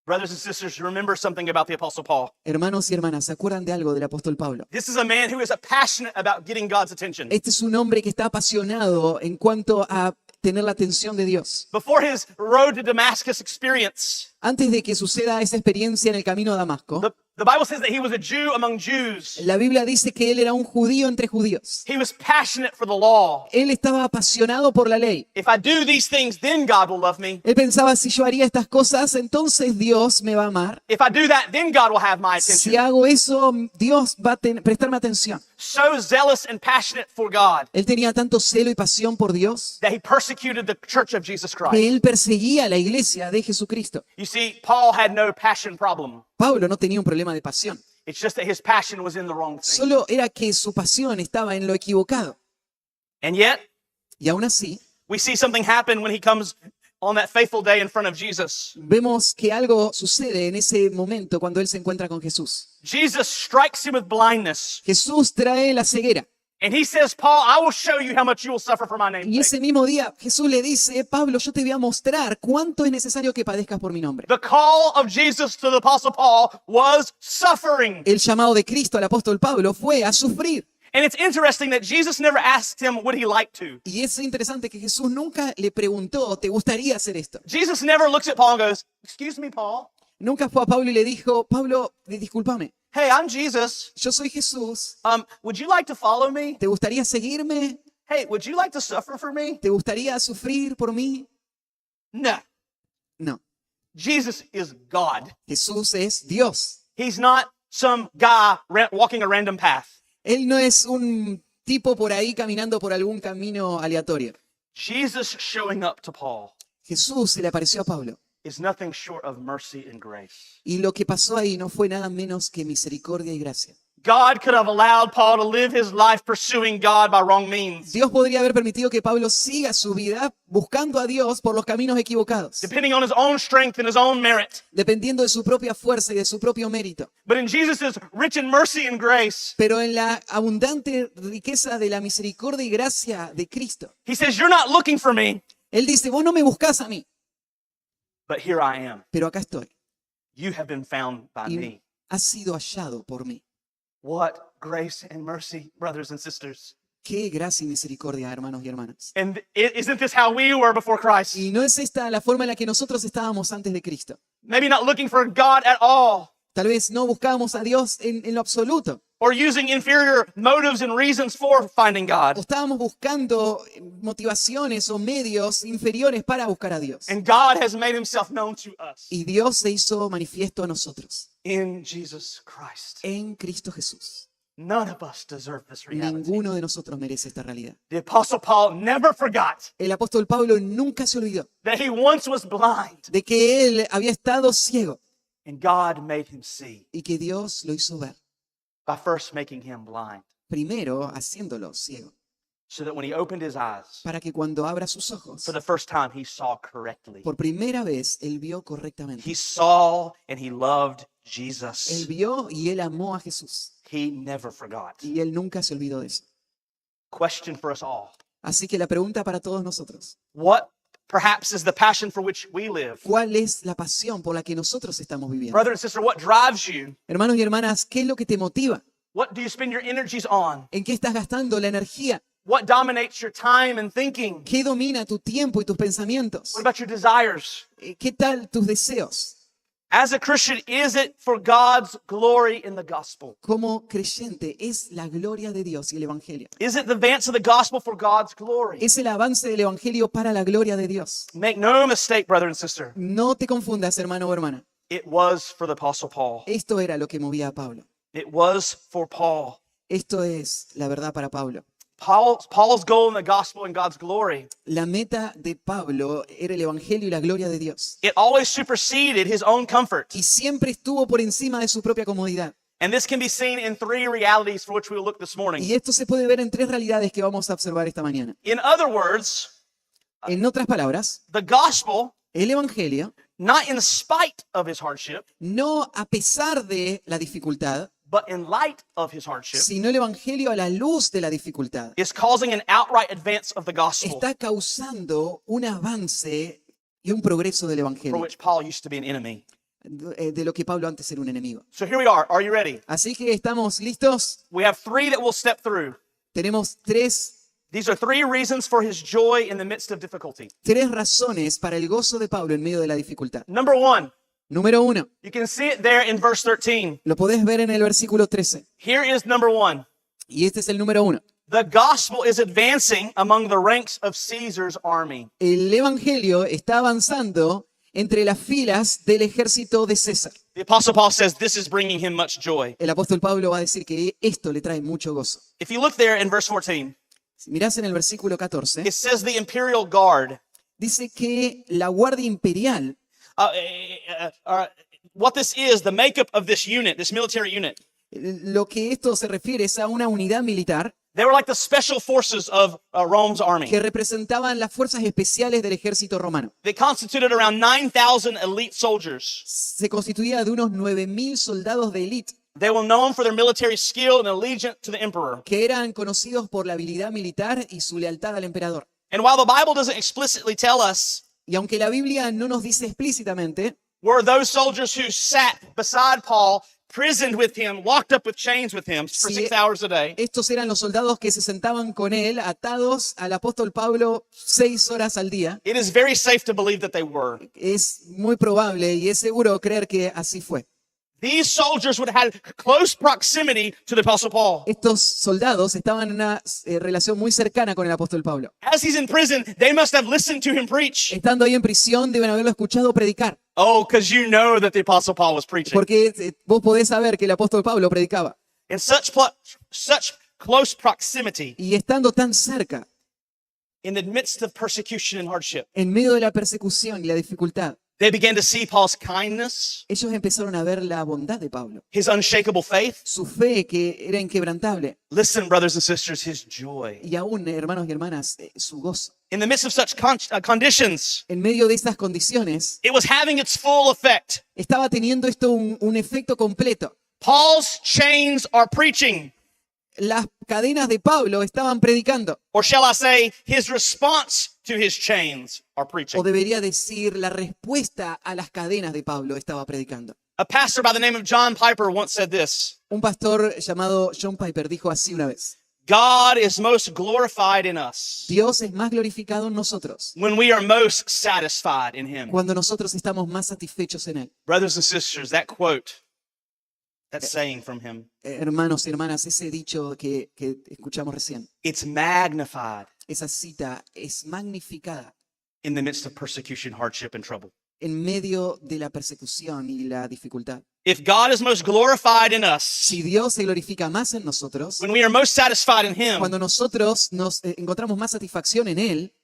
[SPEAKER 1] Brothers and sisters, remember something about the Apostle Paul.
[SPEAKER 2] Hermanos y hermanas, ¿se acuerdan de algo del apóstol Pablo?
[SPEAKER 1] This is a man who is passionate about getting God's attention.
[SPEAKER 2] Este es un hombre que está apasionado en cuanto a tener la atención de Dios.
[SPEAKER 1] Before his road to Damascus experience,
[SPEAKER 2] Antes de que suceda esa experiencia en el camino a Damasco,
[SPEAKER 1] the Bible says that he was a Jew among Jews.
[SPEAKER 2] la Biblia dice que él era un judío entre judíos.
[SPEAKER 1] He was passionate for the law.
[SPEAKER 2] Él estaba apasionado por la ley.
[SPEAKER 1] If I do these things, then God will love me.
[SPEAKER 2] Él pensaba, si yo haría estas cosas, entonces Dios me va a amar.
[SPEAKER 1] If I do that, then God will have my
[SPEAKER 2] Si
[SPEAKER 1] attention.
[SPEAKER 2] hago eso, Dios va a prestarme atención.
[SPEAKER 1] So zealous and passionate for God
[SPEAKER 2] Él tenía tanto celo y pasión por Dios
[SPEAKER 1] that he persecuted the church of Jesus
[SPEAKER 2] que
[SPEAKER 1] Christ.
[SPEAKER 2] él perseguía a la iglesia de Jesucristo.
[SPEAKER 1] You see, Paul had no passion problem.
[SPEAKER 2] Pablo no tenía un problema de pasión.
[SPEAKER 1] It's just that his passion was in the wrong thing.
[SPEAKER 2] Solo era que su pasión estaba en lo equivocado.
[SPEAKER 1] And yet,
[SPEAKER 2] Y aún así,
[SPEAKER 1] we see something happen when he comes on that faithful day in front of Jesus.
[SPEAKER 2] vemos que algo sucede en ese momento cuando él se encuentra con Jesús.
[SPEAKER 1] Jesus strikes him with blindness.
[SPEAKER 2] Jesús trae la ceguera.
[SPEAKER 1] And he says, Paul, I will show you how much you will suffer for my name's
[SPEAKER 2] Y
[SPEAKER 1] sake.
[SPEAKER 2] ese mismo día Jesús le dice, Pablo, yo te voy a mostrar cuánto es necesario que padezcas por mi nombre.
[SPEAKER 1] The call of Jesus to the Apostle Paul was suffering.
[SPEAKER 2] El llamado de Cristo al apóstol Pablo fue a sufrir.
[SPEAKER 1] And it's interesting that Jesus never asked him, would he like to?
[SPEAKER 2] Y es interesante que Jesús nunca le preguntó, ¿te gustaría hacer esto?
[SPEAKER 1] Jesus never looks at Paul and goes, excuse me, Paul.
[SPEAKER 2] Nunca fue a Pablo y le dijo, Pablo, discúlpame,
[SPEAKER 1] Hey, I'm Jesus.
[SPEAKER 2] yo soy Jesús.
[SPEAKER 1] Would you like to follow me?
[SPEAKER 2] ¿Te gustaría seguirme?
[SPEAKER 1] Hey, would you like to suffer for me?
[SPEAKER 2] ¿Te gustaría sufrir por mí?
[SPEAKER 1] No.
[SPEAKER 2] No,
[SPEAKER 1] Jesus is God.
[SPEAKER 2] Jesús es Dios.
[SPEAKER 1] He's not some guy walking a random path.
[SPEAKER 2] Él no es un tipo por ahí caminando por algún camino aleatorio.
[SPEAKER 1] Jesus showing up to Paul
[SPEAKER 2] Jesús se le apareció a Pablo.
[SPEAKER 1] is nothing short of mercy and grace.
[SPEAKER 2] Y lo que pasó ahí no fue nada menos que misericordia y gracia.
[SPEAKER 1] God could have allowed Paul to live his life pursuing God by wrong means,
[SPEAKER 2] Dios podría haber permitido que Pablo siga su vida buscando a Dios por los caminos equivocados,
[SPEAKER 1] depending on his own strength and his own merit.
[SPEAKER 2] dependiendo de su propia fuerza y de su propio mérito.
[SPEAKER 1] But in Jesus' rich in mercy and grace,
[SPEAKER 2] Pero en la abundante riqueza de la misericordia y gracia de Cristo,
[SPEAKER 1] he says, you're not looking for me,
[SPEAKER 2] Él dice, vos no me buscás a mí,
[SPEAKER 1] but here I am.
[SPEAKER 2] pero acá estoy.
[SPEAKER 1] You have been found by
[SPEAKER 2] Y
[SPEAKER 1] me.
[SPEAKER 2] has sido hallado por mí.
[SPEAKER 1] What grace and mercy, brothers and sisters.
[SPEAKER 2] Qué gracia y misericordia, hermanos y hermanas.
[SPEAKER 1] And isn't this how we were before Christ?
[SPEAKER 2] Y no es esta la forma en la que nosotros estábamos antes de Cristo.
[SPEAKER 1] Maybe not looking for God at all,
[SPEAKER 2] Tal vez no buscábamos a Dios en lo absoluto.
[SPEAKER 1] or using inferior motives and reasons for finding
[SPEAKER 2] O
[SPEAKER 1] God.
[SPEAKER 2] estábamos buscando motivaciones o medios inferiores para buscar a Dios.
[SPEAKER 1] And God has made himself known to us
[SPEAKER 2] Y Dios se hizo manifiesto a nosotros
[SPEAKER 1] in Jesus Christ.
[SPEAKER 2] en Cristo Jesús.
[SPEAKER 1] None of us deserve this reality.
[SPEAKER 2] Ninguno de nosotros merece esta realidad.
[SPEAKER 1] The Apostle Paul never forgot
[SPEAKER 2] El apóstol Pablo nunca se olvidó
[SPEAKER 1] that he once was blind,
[SPEAKER 2] de que él había estado ciego
[SPEAKER 1] and God made him see
[SPEAKER 2] y que Dios lo hizo ver.
[SPEAKER 1] by first making him blind,
[SPEAKER 2] Primero haciéndolo ciego,
[SPEAKER 1] so that when he opened his eyes,
[SPEAKER 2] para que cuando abra sus ojos,
[SPEAKER 1] for the first time, he saw correctly.
[SPEAKER 2] por primera vez, él vio correctamente.
[SPEAKER 1] He saw and he loved
[SPEAKER 2] Él
[SPEAKER 1] Jesus.
[SPEAKER 2] vio y él amó a Jesús.
[SPEAKER 1] He never forgot.
[SPEAKER 2] Y él nunca se olvidó de eso.
[SPEAKER 1] Question for us all.
[SPEAKER 2] Así que la pregunta para todos nosotros,
[SPEAKER 1] What perhaps is the passion for which we live?
[SPEAKER 2] ¿cuál es la pasión por la que nosotros estamos viviendo?
[SPEAKER 1] Brother and sister, what drives you?
[SPEAKER 2] Hermanos y hermanas, ¿qué es lo que te motiva?
[SPEAKER 1] What do you spend your energies on?
[SPEAKER 2] ¿En qué estás gastando la energía?
[SPEAKER 1] What dominates your time and thinking?
[SPEAKER 2] ¿Qué domina tu tiempo y tus pensamientos?
[SPEAKER 1] What about your desires?
[SPEAKER 2] ¿Qué tal tus deseos?
[SPEAKER 1] As a Christian, is it for God's glory in the gospel?
[SPEAKER 2] Como creyente, es la gloria de Dios y el Evangelio.
[SPEAKER 1] Is it the advance of the gospel for God's glory?
[SPEAKER 2] Es el avance del Evangelio para la gloria de Dios.
[SPEAKER 1] Make no mistake, brother and sister.
[SPEAKER 2] No te confundas, hermano o hermana.
[SPEAKER 1] It was for the Apostle Paul.
[SPEAKER 2] Esto era lo que movía a Pablo.
[SPEAKER 1] It was for Paul.
[SPEAKER 2] Esto es la verdad para Pablo.
[SPEAKER 1] Paul's goal in the gospel and God's glory,
[SPEAKER 2] La meta de Pablo era el Evangelio y la gloria de Dios.
[SPEAKER 1] it always superseded his own comfort.
[SPEAKER 2] Y siempre estuvo por encima de su propia comodidad.
[SPEAKER 1] And this can be seen in three realities for which we will look this morning.
[SPEAKER 2] Y esto se puede ver en tres realidades que vamos a observar esta mañana.
[SPEAKER 1] In other words,
[SPEAKER 2] En otras palabras,
[SPEAKER 1] the gospel
[SPEAKER 2] El Evangelio,
[SPEAKER 1] not in spite of his hardship,
[SPEAKER 2] no a pesar de la dificultad,
[SPEAKER 1] but in light of his hardship,
[SPEAKER 2] sino el Evangelio a la luz de la dificultad,
[SPEAKER 1] is causing an outright advance of the gospel,
[SPEAKER 2] está causando un avance y un progreso del
[SPEAKER 1] for
[SPEAKER 2] Evangelio,
[SPEAKER 1] which Paul used to be an enemy.
[SPEAKER 2] de lo que Pablo antes era un enemigo.
[SPEAKER 1] So here we are. Are you ready?
[SPEAKER 2] Así que estamos listos.
[SPEAKER 1] We have three that we'll step through.
[SPEAKER 2] Tenemos tres
[SPEAKER 1] These are three reasons for his joy in the midst of difficulty.
[SPEAKER 2] razones para el gozo de Pablo en medio de la dificultad.
[SPEAKER 1] Number one,
[SPEAKER 2] Número 1,
[SPEAKER 1] you can see it there in verse 13.
[SPEAKER 2] lo podés ver en el versículo 13.
[SPEAKER 1] Here is number one.
[SPEAKER 2] Y este es el número 1.
[SPEAKER 1] The gospel is advancing among the ranks of Caesar's army.
[SPEAKER 2] El Evangelio está avanzando entre las filas del ejército de César.
[SPEAKER 1] The Apostle Paul says this is bringing him much joy.
[SPEAKER 2] El apóstol Pablo va a decir que esto le trae mucho gozo.
[SPEAKER 1] If you look there in verse 14,
[SPEAKER 2] Si mirás en el versículo 14,
[SPEAKER 1] it says the imperial guard.
[SPEAKER 2] dice que la guardia imperial,
[SPEAKER 1] What this is, the makeup of this unit, this military unit,
[SPEAKER 2] lo que esto se refiere es a una unidad militar
[SPEAKER 1] they were like the special forces of Rome's army.
[SPEAKER 2] que representaban las fuerzas especiales del ejército romano.
[SPEAKER 1] They constituted around 9,000 elite soldiers.
[SPEAKER 2] Se constituía de unos 9.000 soldados de élite
[SPEAKER 1] They were known for their military skill and allegiance to the emperor.
[SPEAKER 2] que eran conocidos por la habilidad militar y su lealtad al emperador.
[SPEAKER 1] And while the Bible doesn't explicitly tell us,
[SPEAKER 2] Y aunque la Biblia no nos dice explícitamente,
[SPEAKER 1] were those soldiers who sat beside Paul, prisoned with him, locked up with chains with him for
[SPEAKER 2] Sí.
[SPEAKER 1] 6 hours a day,
[SPEAKER 2] estos eran los soldados que se sentaban con él atados al apóstol Pablo 6 horas al día.
[SPEAKER 1] it is very safe to believe that they were.
[SPEAKER 2] Es muy probable y es seguro creer que así fue.
[SPEAKER 1] These soldiers would have had close proximity to the Apostle Paul.
[SPEAKER 2] Estos soldados estaban en una relación muy cercana con el apóstol Pablo.
[SPEAKER 1] As he's in prison, they must have listened to him preach.
[SPEAKER 2] Estando ahí en prisión, deben haberlo escuchado predicar,
[SPEAKER 1] Oh, because you know that the Apostle Paul was preaching.
[SPEAKER 2] porque vos podés saber que el apóstol Pablo predicaba.
[SPEAKER 1] In such close proximity,
[SPEAKER 2] Y estando tan cerca,
[SPEAKER 1] in the midst of persecution and hardship,
[SPEAKER 2] en medio de la persecución y la dificultad,
[SPEAKER 1] they began to see Paul's kindness,
[SPEAKER 2] ellos empezaron a ver la bondad de Pablo,
[SPEAKER 1] his unshakable faith.
[SPEAKER 2] su fe que era inquebrantable,
[SPEAKER 1] Listen, brothers and sisters, his joy.
[SPEAKER 2] y aún, hermanos y hermanas, su gozo.
[SPEAKER 1] In the midst of such conditions,
[SPEAKER 2] En medio de estas condiciones,
[SPEAKER 1] it was having its full effect.
[SPEAKER 2] estaba teniendo esto un efecto completo.
[SPEAKER 1] Paul's chains are preaching,
[SPEAKER 2] Las cadenas de Pablo estaban predicando,
[SPEAKER 1] or shall I say, his response to his chains are
[SPEAKER 2] o
[SPEAKER 1] preaching.
[SPEAKER 2] debería decir, la respuesta a las cadenas de Pablo estaba predicando.
[SPEAKER 1] A pastor by the name of John Piper once said this:
[SPEAKER 2] Un pastor llamado John Piper dijo así una vez:
[SPEAKER 1] God is most glorified in us
[SPEAKER 2] Dios es más glorificado en nosotros
[SPEAKER 1] when we are most satisfied in him.
[SPEAKER 2] cuando nosotros estamos más satisfechos en Él.
[SPEAKER 1] Brothers and sisters, that quote, that saying from him,
[SPEAKER 2] Hermanos y hermanas, ese dicho que escuchamos recién,
[SPEAKER 1] it's magnified
[SPEAKER 2] esa cita es magnificada
[SPEAKER 1] in the midst of persecution, hardship, and trouble.
[SPEAKER 2] en medio de la persecución y la dificultad.
[SPEAKER 1] If God is most glorified in us
[SPEAKER 2] Si Dios se glorifica más en nosotros,
[SPEAKER 1] when we are most satisfied in him,
[SPEAKER 2] cuando nosotros nos encontramos más satisfacción en Él,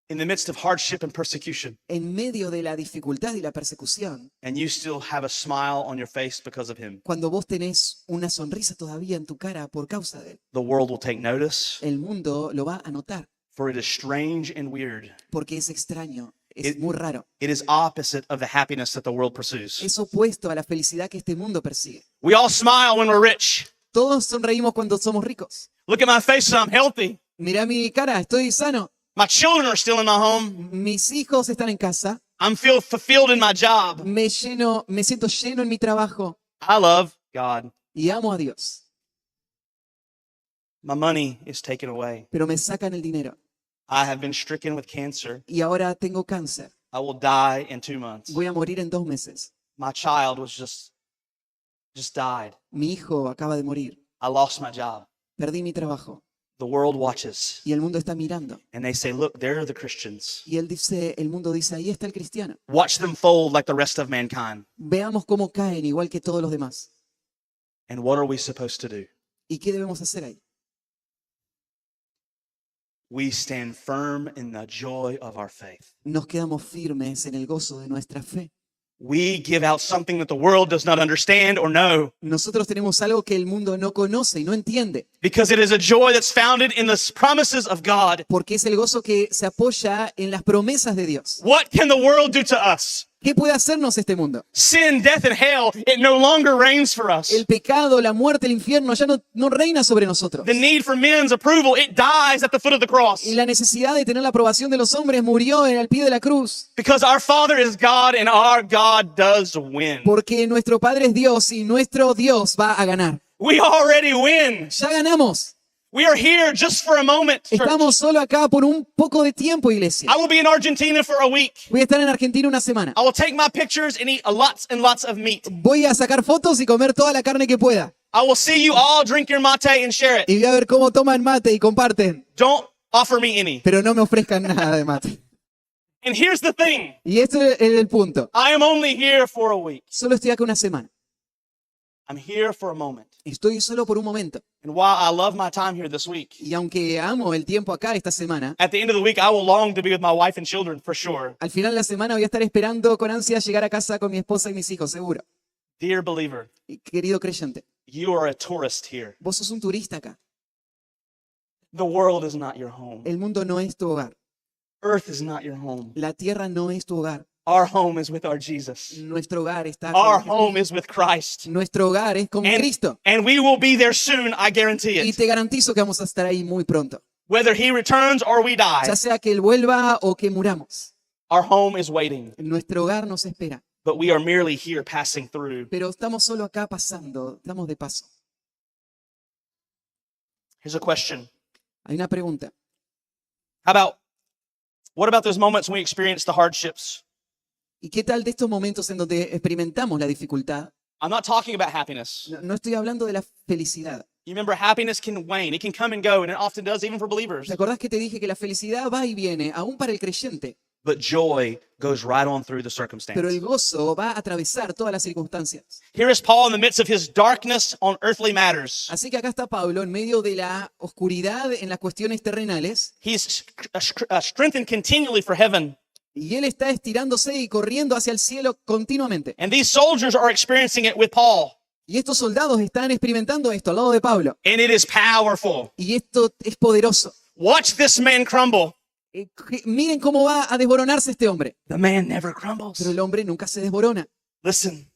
[SPEAKER 1] in the midst of hardship and persecution,
[SPEAKER 2] en medio de la dificultad y la persecución,
[SPEAKER 1] and you still have a smile on your face because of him,
[SPEAKER 2] cuando vos tenés una sonrisa todavía en tu cara por causa de Él,
[SPEAKER 1] the world will take notice,
[SPEAKER 2] el mundo lo va a notar,
[SPEAKER 1] for it is strange and weird.
[SPEAKER 2] porque es extraño, es muy raro,
[SPEAKER 1] It is opposite of the happiness that the world pursues.
[SPEAKER 2] es opuesto a la felicidad que este mundo persigue.
[SPEAKER 1] We all smile when we're rich.
[SPEAKER 2] Todos sonreímos cuando somos ricos.
[SPEAKER 1] Look at my face, I'm healthy.
[SPEAKER 2] Mirá mi cara, estoy sano.
[SPEAKER 1] My children are still in my home.
[SPEAKER 2] Mis hijos están en casa.
[SPEAKER 1] I'm feel fulfilled in my job.
[SPEAKER 2] Me siento lleno en mi trabajo
[SPEAKER 1] I love God.
[SPEAKER 2] y amo a Dios.
[SPEAKER 1] My money is taken away.
[SPEAKER 2] Pero me sacan el dinero
[SPEAKER 1] I have been stricken with cancer.
[SPEAKER 2] y ahora tengo cáncer.
[SPEAKER 1] I will die in 2 months.
[SPEAKER 2] Voy a morir en 2 meses.
[SPEAKER 1] My child was just died.
[SPEAKER 2] Mi hijo acaba de morir.
[SPEAKER 1] I lost my job.
[SPEAKER 2] Perdí mi trabajo
[SPEAKER 1] The world watches
[SPEAKER 2] y el mundo está mirando.
[SPEAKER 1] and they say, look, there are the Christians.
[SPEAKER 2] Y el mundo dice, ahí está el cristiano.
[SPEAKER 1] Watch them fold like the rest of mankind.
[SPEAKER 2] Veamos cómo caen igual que todos los demás.
[SPEAKER 1] And what are we supposed to do?
[SPEAKER 2] ¿Y qué debemos hacer ahí?
[SPEAKER 1] We stand firm in the joy of our faith.
[SPEAKER 2] Nos quedamos firmes en el gozo de nuestra fe.
[SPEAKER 1] we give out something that the world does not understand or know,
[SPEAKER 2] Nosotros tenemos algo que el mundo no conoce y no entiende,
[SPEAKER 1] because it is a joy that's founded in the promises of God.
[SPEAKER 2] porque es el gozo que se apoya en las promesas de Dios.
[SPEAKER 1] What can the world do to us?
[SPEAKER 2] ¿Qué puede hacernos este mundo?
[SPEAKER 1] Sin, death, and hell, it no longer reigns for us.
[SPEAKER 2] El pecado, la muerte, el infierno ya no reina sobre nosotros.
[SPEAKER 1] The need for men's approval, it dies at the foot of the cross.
[SPEAKER 2] Y la necesidad de tener la aprobación de los hombres murió al pie de la cruz.
[SPEAKER 1] Because our Father is God and our God does win.
[SPEAKER 2] Porque nuestro Padre es Dios y nuestro Dios va a ganar.
[SPEAKER 1] We already win.
[SPEAKER 2] Ya ganamos.
[SPEAKER 1] We are here just for a moment, church.
[SPEAKER 2] Estamos solo acá por un poco de tiempo, iglesia.
[SPEAKER 1] I will be in Argentina for a week.
[SPEAKER 2] Voy a estar en Argentina una semana.
[SPEAKER 1] I will take my pictures and eat lots and lots of meat.
[SPEAKER 2] Voy a sacar fotos y comer toda la carne que pueda.
[SPEAKER 1] I will see you all drink your mate and share it.
[SPEAKER 2] Y voy a ver cómo toman mate y comparten.
[SPEAKER 1] Don't offer me any.
[SPEAKER 2] Pero no me ofrezcan nada de mate.
[SPEAKER 1] And here's the thing.
[SPEAKER 2] Y este es el punto.
[SPEAKER 1] I am only here for a week.
[SPEAKER 2] Solo estoy acá una semana.
[SPEAKER 1] I'm here for a moment.
[SPEAKER 2] Estoy solo por un momento.
[SPEAKER 1] And while I love my time here this week,
[SPEAKER 2] Y aunque amo el tiempo acá esta semana,
[SPEAKER 1] at the end of the week, I will long to be with my wife and children for sure.
[SPEAKER 2] al final de la semana voy a estar esperando con ansia llegar a casa con mi esposa y mis hijos, seguro.
[SPEAKER 1] Dear believer,
[SPEAKER 2] Y querido creyente,
[SPEAKER 1] you are a tourist here.
[SPEAKER 2] vos sos un turista acá.
[SPEAKER 1] The world is not your home.
[SPEAKER 2] El mundo no es tu hogar.
[SPEAKER 1] Earth is not your home.
[SPEAKER 2] La tierra no es tu hogar.
[SPEAKER 1] Our home is with our Jesus.
[SPEAKER 2] Nuestro hogar está
[SPEAKER 1] Our
[SPEAKER 2] con
[SPEAKER 1] home is with Christ.
[SPEAKER 2] Nuestro hogar es con
[SPEAKER 1] And,
[SPEAKER 2] Cristo.
[SPEAKER 1] and we will be there soon, I guarantee
[SPEAKER 2] Y
[SPEAKER 1] it.
[SPEAKER 2] te garantizo que vamos a estar ahí muy pronto.
[SPEAKER 1] Whether he returns or we die,
[SPEAKER 2] Ya sea que Él vuelva o que muramos.
[SPEAKER 1] our home is waiting.
[SPEAKER 2] Nuestro hogar nos espera.
[SPEAKER 1] But we are merely here passing through.
[SPEAKER 2] Pero estamos solo acá pasando. Estamos de paso.
[SPEAKER 1] Here's a question.
[SPEAKER 2] Hay una pregunta.
[SPEAKER 1] What about those moments when we experience the hardships?
[SPEAKER 2] ¿Y qué tal de estos momentos en donde experimentamos la dificultad?
[SPEAKER 1] I'm not talking about happiness.
[SPEAKER 2] No estoy hablando de la felicidad.
[SPEAKER 1] You remember, happiness can wane. It can come and go, and it often does, even for believers.
[SPEAKER 2] ¿Te acordás que te dije que la felicidad va y viene, aún para el creyente?
[SPEAKER 1] But joy goes right on through the
[SPEAKER 2] Pero
[SPEAKER 1] circumstance.
[SPEAKER 2] el gozo va a atravesar todas las circunstancias.
[SPEAKER 1] Here is Paul in the midst of his darkness on earthly matters.
[SPEAKER 2] Así que acá está Pablo en medio de la oscuridad en las cuestiones terrenales.
[SPEAKER 1] He's strengthened continually for heaven.
[SPEAKER 2] Y él está estirándose y corriendo hacia el cielo continuamente.
[SPEAKER 1] And these soldiers are experiencing it with Paul.
[SPEAKER 2] Y estos soldados están experimentando esto al lado de Pablo.
[SPEAKER 1] And it is powerful.
[SPEAKER 2] Y esto es poderoso.
[SPEAKER 1] Watch this man crumble.
[SPEAKER 2] Miren cómo va a desboronarse este hombre.
[SPEAKER 1] The man never crumbles.
[SPEAKER 2] Pero el hombre nunca se desborona.
[SPEAKER 1] Listen,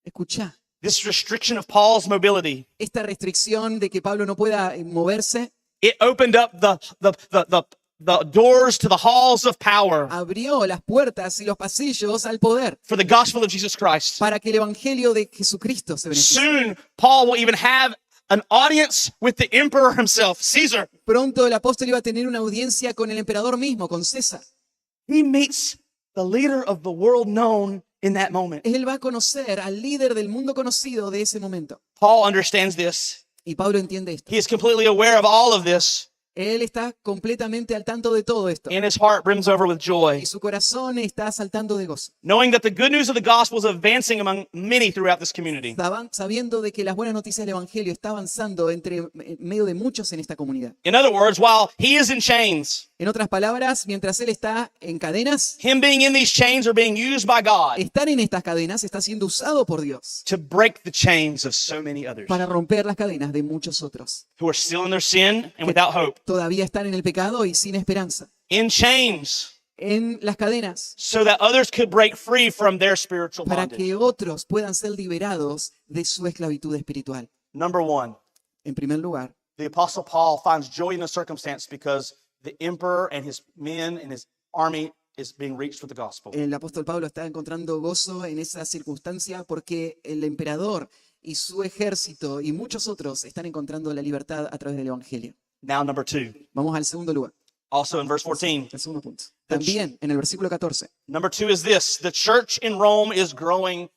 [SPEAKER 2] Escuchá,
[SPEAKER 1] this restriction of Paul's mobility,
[SPEAKER 2] esta restricción de que Pablo no pueda moverse
[SPEAKER 1] it opened up the doors to the halls of power
[SPEAKER 2] abrió las puertas y los pasillos al poder
[SPEAKER 1] for the gospel of Jesus Christ.
[SPEAKER 2] para que el evangelio de Jesucristo se beneficie.
[SPEAKER 1] Soon, Paul will even have an audience with the emperor himself, Caesar.
[SPEAKER 2] Pronto el apóstol iba a tener una audiencia con el emperador mismo, con César.
[SPEAKER 1] He meets the leader of the world known in that moment.
[SPEAKER 2] Él va a conocer al líder del mundo conocido de ese momento.
[SPEAKER 1] Paul understands this.
[SPEAKER 2] Y Pablo entiende esto.
[SPEAKER 1] He is completely aware of all of this,
[SPEAKER 2] Él está completamente al tanto de todo esto.
[SPEAKER 1] and his heart brims over with joy,
[SPEAKER 2] Y su corazón está saltando de gozo.
[SPEAKER 1] knowing that the good news of the gospel is advancing among many throughout this community.
[SPEAKER 2] Sabiendo de que las buenas noticias del evangelio está avanzando en medio de muchos en esta comunidad.
[SPEAKER 1] In other words, while he is in chains,
[SPEAKER 2] En otras palabras, mientras él está en cadenas,
[SPEAKER 1] him being in these chains are being used by God
[SPEAKER 2] estar en estas cadenas está siendo usado por Dios
[SPEAKER 1] to break the chains of so many others
[SPEAKER 2] para romper las cadenas de muchos otros.
[SPEAKER 1] who are still in their sin and without hope.
[SPEAKER 2] Todavía están en el pecado y sin esperanza.
[SPEAKER 1] In chains,
[SPEAKER 2] En las cadenas
[SPEAKER 1] so that others could break free from their spiritual
[SPEAKER 2] para
[SPEAKER 1] bondage.
[SPEAKER 2] que otros puedan ser liberados de su esclavitud espiritual.
[SPEAKER 1] Number one,
[SPEAKER 2] En primer lugar,
[SPEAKER 1] the Apostle Paul finds joy in the circumstance because the emperor and his men and his army is being reached with the gospel.
[SPEAKER 2] el apóstol Pablo está encontrando gozo en esa circunstancia porque el emperador y su ejército y muchos otros están encontrando la libertad a través del evangelio.
[SPEAKER 1] Now, number two,
[SPEAKER 2] Vamos al segundo lugar,
[SPEAKER 1] also in verse 14.
[SPEAKER 2] el segundo punto. También en el versículo 14.
[SPEAKER 1] Number two is this: the church in Rome is growing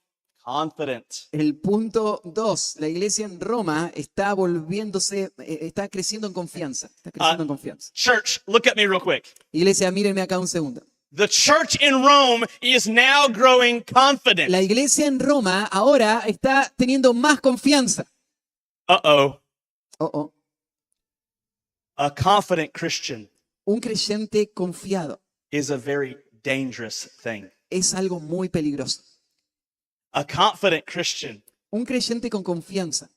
[SPEAKER 1] confident.
[SPEAKER 2] El punto 2, la iglesia en Roma está volviéndose, está creciendo en confianza. Está creciendo en confianza.
[SPEAKER 1] Church, look at me real quick.
[SPEAKER 2] Iglesia, mírenme acá un segundo.
[SPEAKER 1] The church in Rome is now growing confident.
[SPEAKER 2] La iglesia en Roma ahora está teniendo más confianza.
[SPEAKER 1] Uh-oh.
[SPEAKER 2] Oh, oh.
[SPEAKER 1] A confident Christian
[SPEAKER 2] Un creyente confiado
[SPEAKER 1] is a very dangerous thing.
[SPEAKER 2] es algo muy peligroso.
[SPEAKER 1] A confident Christian
[SPEAKER 2] Un creyente con confianza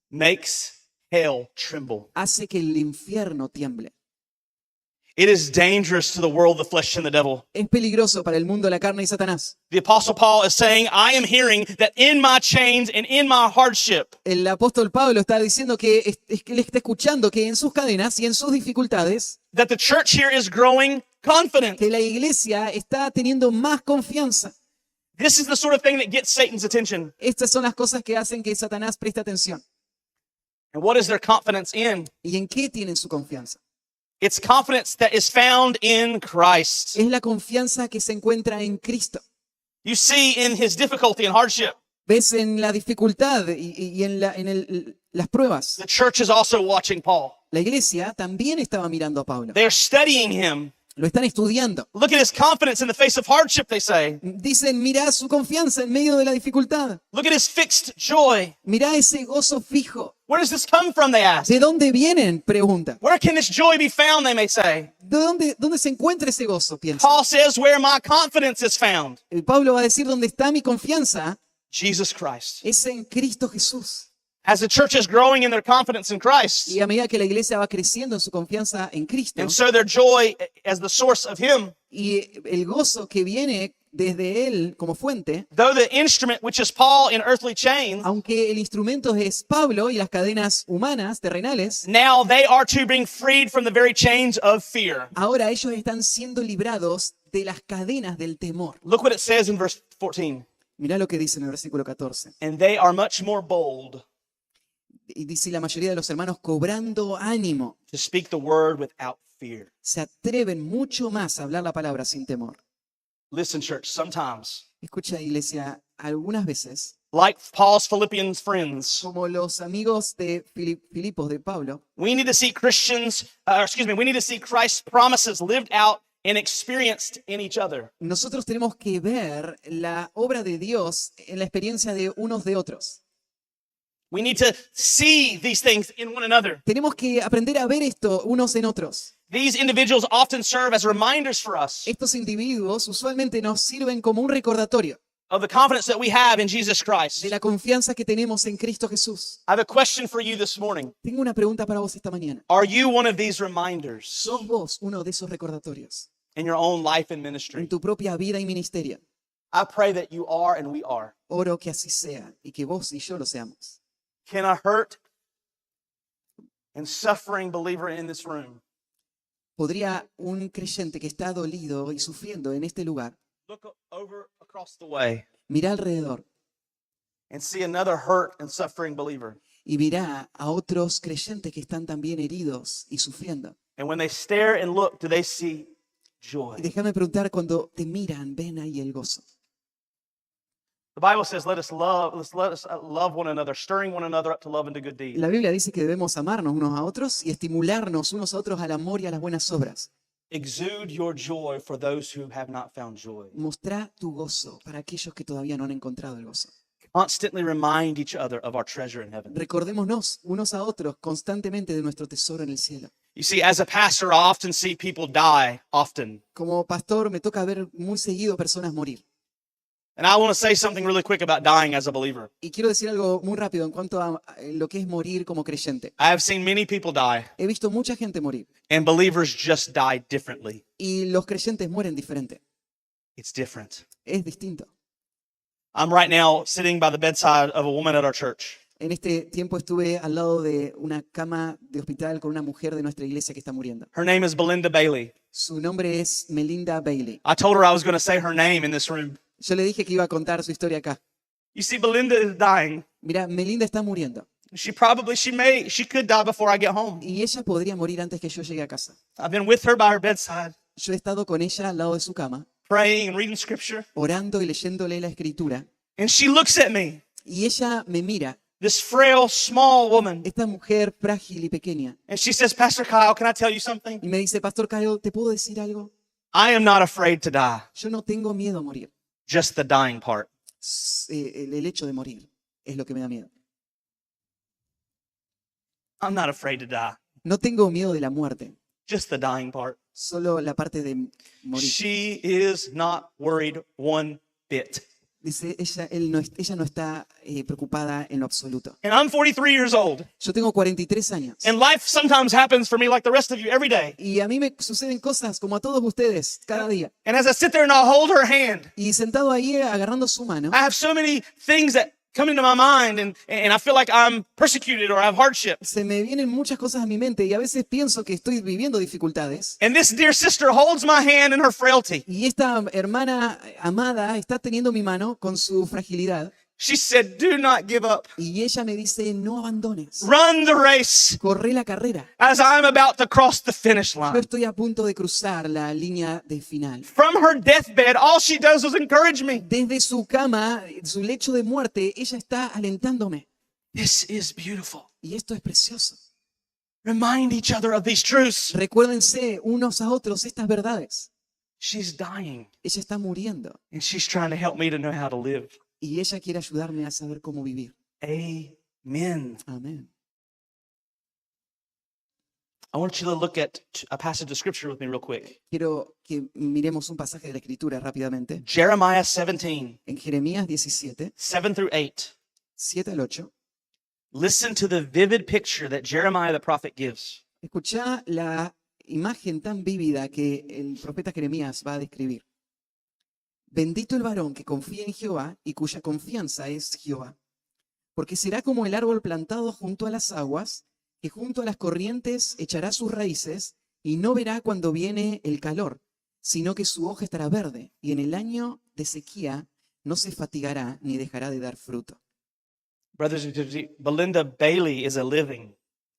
[SPEAKER 1] makes hell tremble.
[SPEAKER 2] hace que el infierno tiemble.
[SPEAKER 1] It is dangerous to the world, the flesh, and the devil.
[SPEAKER 2] Es peligroso para el mundo, la carne y Satanás.
[SPEAKER 1] The Apostle Paul is saying, I am hearing that in my chains and in my hardship,
[SPEAKER 2] El apóstol Pablo está diciendo que, es que él está escuchando que en sus cadenas y en sus dificultades,
[SPEAKER 1] that the church here is growing confident.
[SPEAKER 2] que la iglesia está teniendo más confianza.
[SPEAKER 1] This is the sort of thing that gets Satan's attention.
[SPEAKER 2] Estas son las cosas que hacen que Satanás preste atención.
[SPEAKER 1] And what is their confidence in?
[SPEAKER 2] ¿Y en qué tienen su confianza?
[SPEAKER 1] It's confidence that is found in Christ.
[SPEAKER 2] Es la confianza que se encuentra en Cristo.
[SPEAKER 1] You see in his difficulty and hardship,
[SPEAKER 2] Ves en la dificultad y en, las pruebas.
[SPEAKER 1] the church is also watching Paul.
[SPEAKER 2] La iglesia también estaba mirando a Pablo.
[SPEAKER 1] They're studying him.
[SPEAKER 2] Lo están estudiando.
[SPEAKER 1] Look at his confidence in the face of hardship, they say.
[SPEAKER 2] Dicen, mira su confianza en medio de la dificultad.
[SPEAKER 1] Look at his fixed joy.
[SPEAKER 2] Mira ese gozo fijo.
[SPEAKER 1] Where does this come from, they ask.
[SPEAKER 2] ¿De dónde vienen? Pregunta.
[SPEAKER 1] Where can this joy be found, they may say.
[SPEAKER 2] ¿Dónde se encuentra ese gozo? Piensa.
[SPEAKER 1] Paul says, where my confidence is found.
[SPEAKER 2] Pablo va a decir, ¿dónde está mi confianza?
[SPEAKER 1] Jesus Christ.
[SPEAKER 2] Es en Cristo Jesús.
[SPEAKER 1] As the church is growing in their confidence in Christ,
[SPEAKER 2] Y a medida que la iglesia va creciendo en su confianza en Cristo,
[SPEAKER 1] and so their joy as the source of him,
[SPEAKER 2] y el gozo que viene desde Él como fuente,
[SPEAKER 1] though the instrument which is Paul in earthly chains,
[SPEAKER 2] aunque el instrumento es Pablo y las cadenas humanas, terrenales,
[SPEAKER 1] now they are to being freed from the very chains of fear.
[SPEAKER 2] ahora ellos están siendo librados de las cadenas del temor.
[SPEAKER 1] Look what it says in verse 14.
[SPEAKER 2] Mirá lo que dice en el versículo 14.
[SPEAKER 1] And they are much more bold
[SPEAKER 2] Y dice la mayoría de los hermanos cobrando ánimo.
[SPEAKER 1] to speak the word without fear.
[SPEAKER 2] Se atreven mucho más a hablar la palabra sin temor.
[SPEAKER 1] Listen, church, sometimes,
[SPEAKER 2] Escucha, iglesia, algunas veces,
[SPEAKER 1] like Paul's Philippians friends,
[SPEAKER 2] como los amigos de Filipos de Pablo,
[SPEAKER 1] we need to see we need to see Christ's promises lived out and experienced in each other.
[SPEAKER 2] nosotros tenemos que ver la obra de Dios en la experiencia de unos de otros.
[SPEAKER 1] We need to see these things in one another.
[SPEAKER 2] Tenemos que aprender a ver esto unos en otros.
[SPEAKER 1] These individuals often serve as reminders for us
[SPEAKER 2] Estos individuos usualmente nos sirven como un recordatorio
[SPEAKER 1] of the confidence that we have in Jesus Christ.
[SPEAKER 2] de la confianza que tenemos en Cristo Jesús.
[SPEAKER 1] I have a question for you this morning.
[SPEAKER 2] Tengo una pregunta para vos esta mañana.
[SPEAKER 1] Are you one of these reminders
[SPEAKER 2] ¿Sos vos uno de esos recordatorios
[SPEAKER 1] in your own life and
[SPEAKER 2] en
[SPEAKER 1] ministry?
[SPEAKER 2] tu propia vida y ministerio?
[SPEAKER 1] I pray that you are and we are.
[SPEAKER 2] Oro que así sea y que vos y yo lo seamos.
[SPEAKER 1] Can a hurt and suffering believer in this room
[SPEAKER 2] ¿Podría un creyente que está dolido y sufriendo en este lugar
[SPEAKER 1] look over across the way
[SPEAKER 2] mirar alrededor
[SPEAKER 1] and see another hurt and suffering believer?
[SPEAKER 2] y mirar a otros creyentes que están también heridos y sufriendo?
[SPEAKER 1] And when they stare and look, do they see joy?
[SPEAKER 2] Y déjame preguntar, cuando te miran, ven ahí el gozo.
[SPEAKER 1] The Bible says, let us love one another, stirring one another up to love and to good deeds.
[SPEAKER 2] La Biblia dice que debemos amarnos unos a otros y estimularnos unos a otros al amor y a las buenas obras.
[SPEAKER 1] Exude your joy for those who have not found joy.
[SPEAKER 2] Mostrá tu gozo para aquellos que todavía no han encontrado el gozo.
[SPEAKER 1] Constantly remind each other of our treasure in heaven.
[SPEAKER 2] Recordémonos unos a otros constantemente de nuestro tesoro en el cielo.
[SPEAKER 1] You see, as a pastor, I often see people die often.
[SPEAKER 2] Como pastor me toca ver muy seguido personas morir.
[SPEAKER 1] And I want to say something really quick about dying as a believer.
[SPEAKER 2] Y quiero decir algo muy rápido en cuanto a lo que es morir como creyente.
[SPEAKER 1] I have seen many people die,
[SPEAKER 2] He visto mucha gente morir
[SPEAKER 1] and believers just die differently.
[SPEAKER 2] y los creyentes mueren diferente.
[SPEAKER 1] It's different.
[SPEAKER 2] Es distinto.
[SPEAKER 1] I'm right now sitting by the bedside of a woman at our church.
[SPEAKER 2] En este tiempo estuve al lado de una cama de hospital con una mujer de nuestra iglesia que está muriendo.
[SPEAKER 1] Her name is Belinda Bailey.
[SPEAKER 2] Su nombre es Melinda Bailey.
[SPEAKER 1] I told her I was going to say her name in this room.
[SPEAKER 2] Yo le dije que iba a contar su historia acá.
[SPEAKER 1] You see, Belinda is dying.
[SPEAKER 2] Mira, Melinda está muriendo
[SPEAKER 1] She could die before I get home.
[SPEAKER 2] y ella podría morir antes que yo llegue a casa.
[SPEAKER 1] I've been with her by her bedside,
[SPEAKER 2] Yo he estado con ella al lado de su cama,
[SPEAKER 1] praying and reading scripture.
[SPEAKER 2] orando y leyéndole la escritura,
[SPEAKER 1] And she looks at me,
[SPEAKER 2] y ella me mira,
[SPEAKER 1] this frail, small woman.
[SPEAKER 2] esta mujer frágil y pequeña,
[SPEAKER 1] And she says, Pastor Kyle, can I tell you something?
[SPEAKER 2] y me dice, Pastor Kyle, ¿te puedo decir algo?
[SPEAKER 1] I am not afraid to die,
[SPEAKER 2] Yo no tengo miedo a morir.
[SPEAKER 1] just the dying part.
[SPEAKER 2] El hecho de morir es lo que me da miedo.
[SPEAKER 1] I'm not afraid to die,
[SPEAKER 2] No tengo miedo de la muerte,
[SPEAKER 1] just the dying part.
[SPEAKER 2] solo la parte de morir.
[SPEAKER 1] She is not worried one bit.
[SPEAKER 2] Dice, ella no está preocupada en lo absoluto.
[SPEAKER 1] And I'm 43 years old.
[SPEAKER 2] Yo tengo 43 años.
[SPEAKER 1] And life sometimes happens for me like the rest of you every day.
[SPEAKER 2] Y a mí me suceden cosas como a todos ustedes cada día.
[SPEAKER 1] And as I sit there and I'll hold her hand,
[SPEAKER 2] Y sentado ahí agarrando su mano,
[SPEAKER 1] I have so many things that come into my mind and I feel like I'm persecuted or I have hardship.
[SPEAKER 2] se me vienen muchas cosas a mi mente y a veces pienso que estoy viviendo dificultades.
[SPEAKER 1] And this dear sister holds my hand in her frailty.
[SPEAKER 2] Y esta hermana amada está teniendo mi mano con su fragilidad.
[SPEAKER 1] She said, do not give up.
[SPEAKER 2] Y ella me dice, no abandones.
[SPEAKER 1] Run the race
[SPEAKER 2] Corre la carrera.
[SPEAKER 1] as I'm about to cross the finish
[SPEAKER 2] Yo
[SPEAKER 1] line.
[SPEAKER 2] estoy a punto de cruzar la línea de final.
[SPEAKER 1] From her deathbed, all she does is encourage me.
[SPEAKER 2] Desde su cama, su lecho de muerte, ella está alentándome.
[SPEAKER 1] This is beautiful.
[SPEAKER 2] Y esto es precioso.
[SPEAKER 1] Remind each other of these truths.
[SPEAKER 2] Recuérdense unos a otros estas verdades.
[SPEAKER 1] She's dying
[SPEAKER 2] Ella está muriendo
[SPEAKER 1] and she's trying to help me to know how to live.
[SPEAKER 2] y ella quiere ayudarme a saber cómo vivir.
[SPEAKER 1] Amen.
[SPEAKER 2] Amén.
[SPEAKER 1] I want you to look at a passage of scripture with me real quick.
[SPEAKER 2] Quiero que miremos un pasaje de la Escritura rápidamente.
[SPEAKER 1] Jeremiah 17,
[SPEAKER 2] En Jeremías 17,
[SPEAKER 1] 7 through 8.
[SPEAKER 2] 7 al 8.
[SPEAKER 1] Listen to the vivid picture that Jeremiah the prophet gives.
[SPEAKER 2] Escuchá la imagen tan vívida que el profeta Jeremías va a describir. Bendito el varón que confía en Jehová y cuya confianza es Jehová. Porque será como el árbol plantado junto a las aguas, que junto a las corrientes echará sus raíces y no verá cuando viene el calor, sino que su hoja estará verde y en el año de sequía no se fatigará ni dejará de dar fruto.
[SPEAKER 1] Brothers and sisters, Belinda Bailey is a living.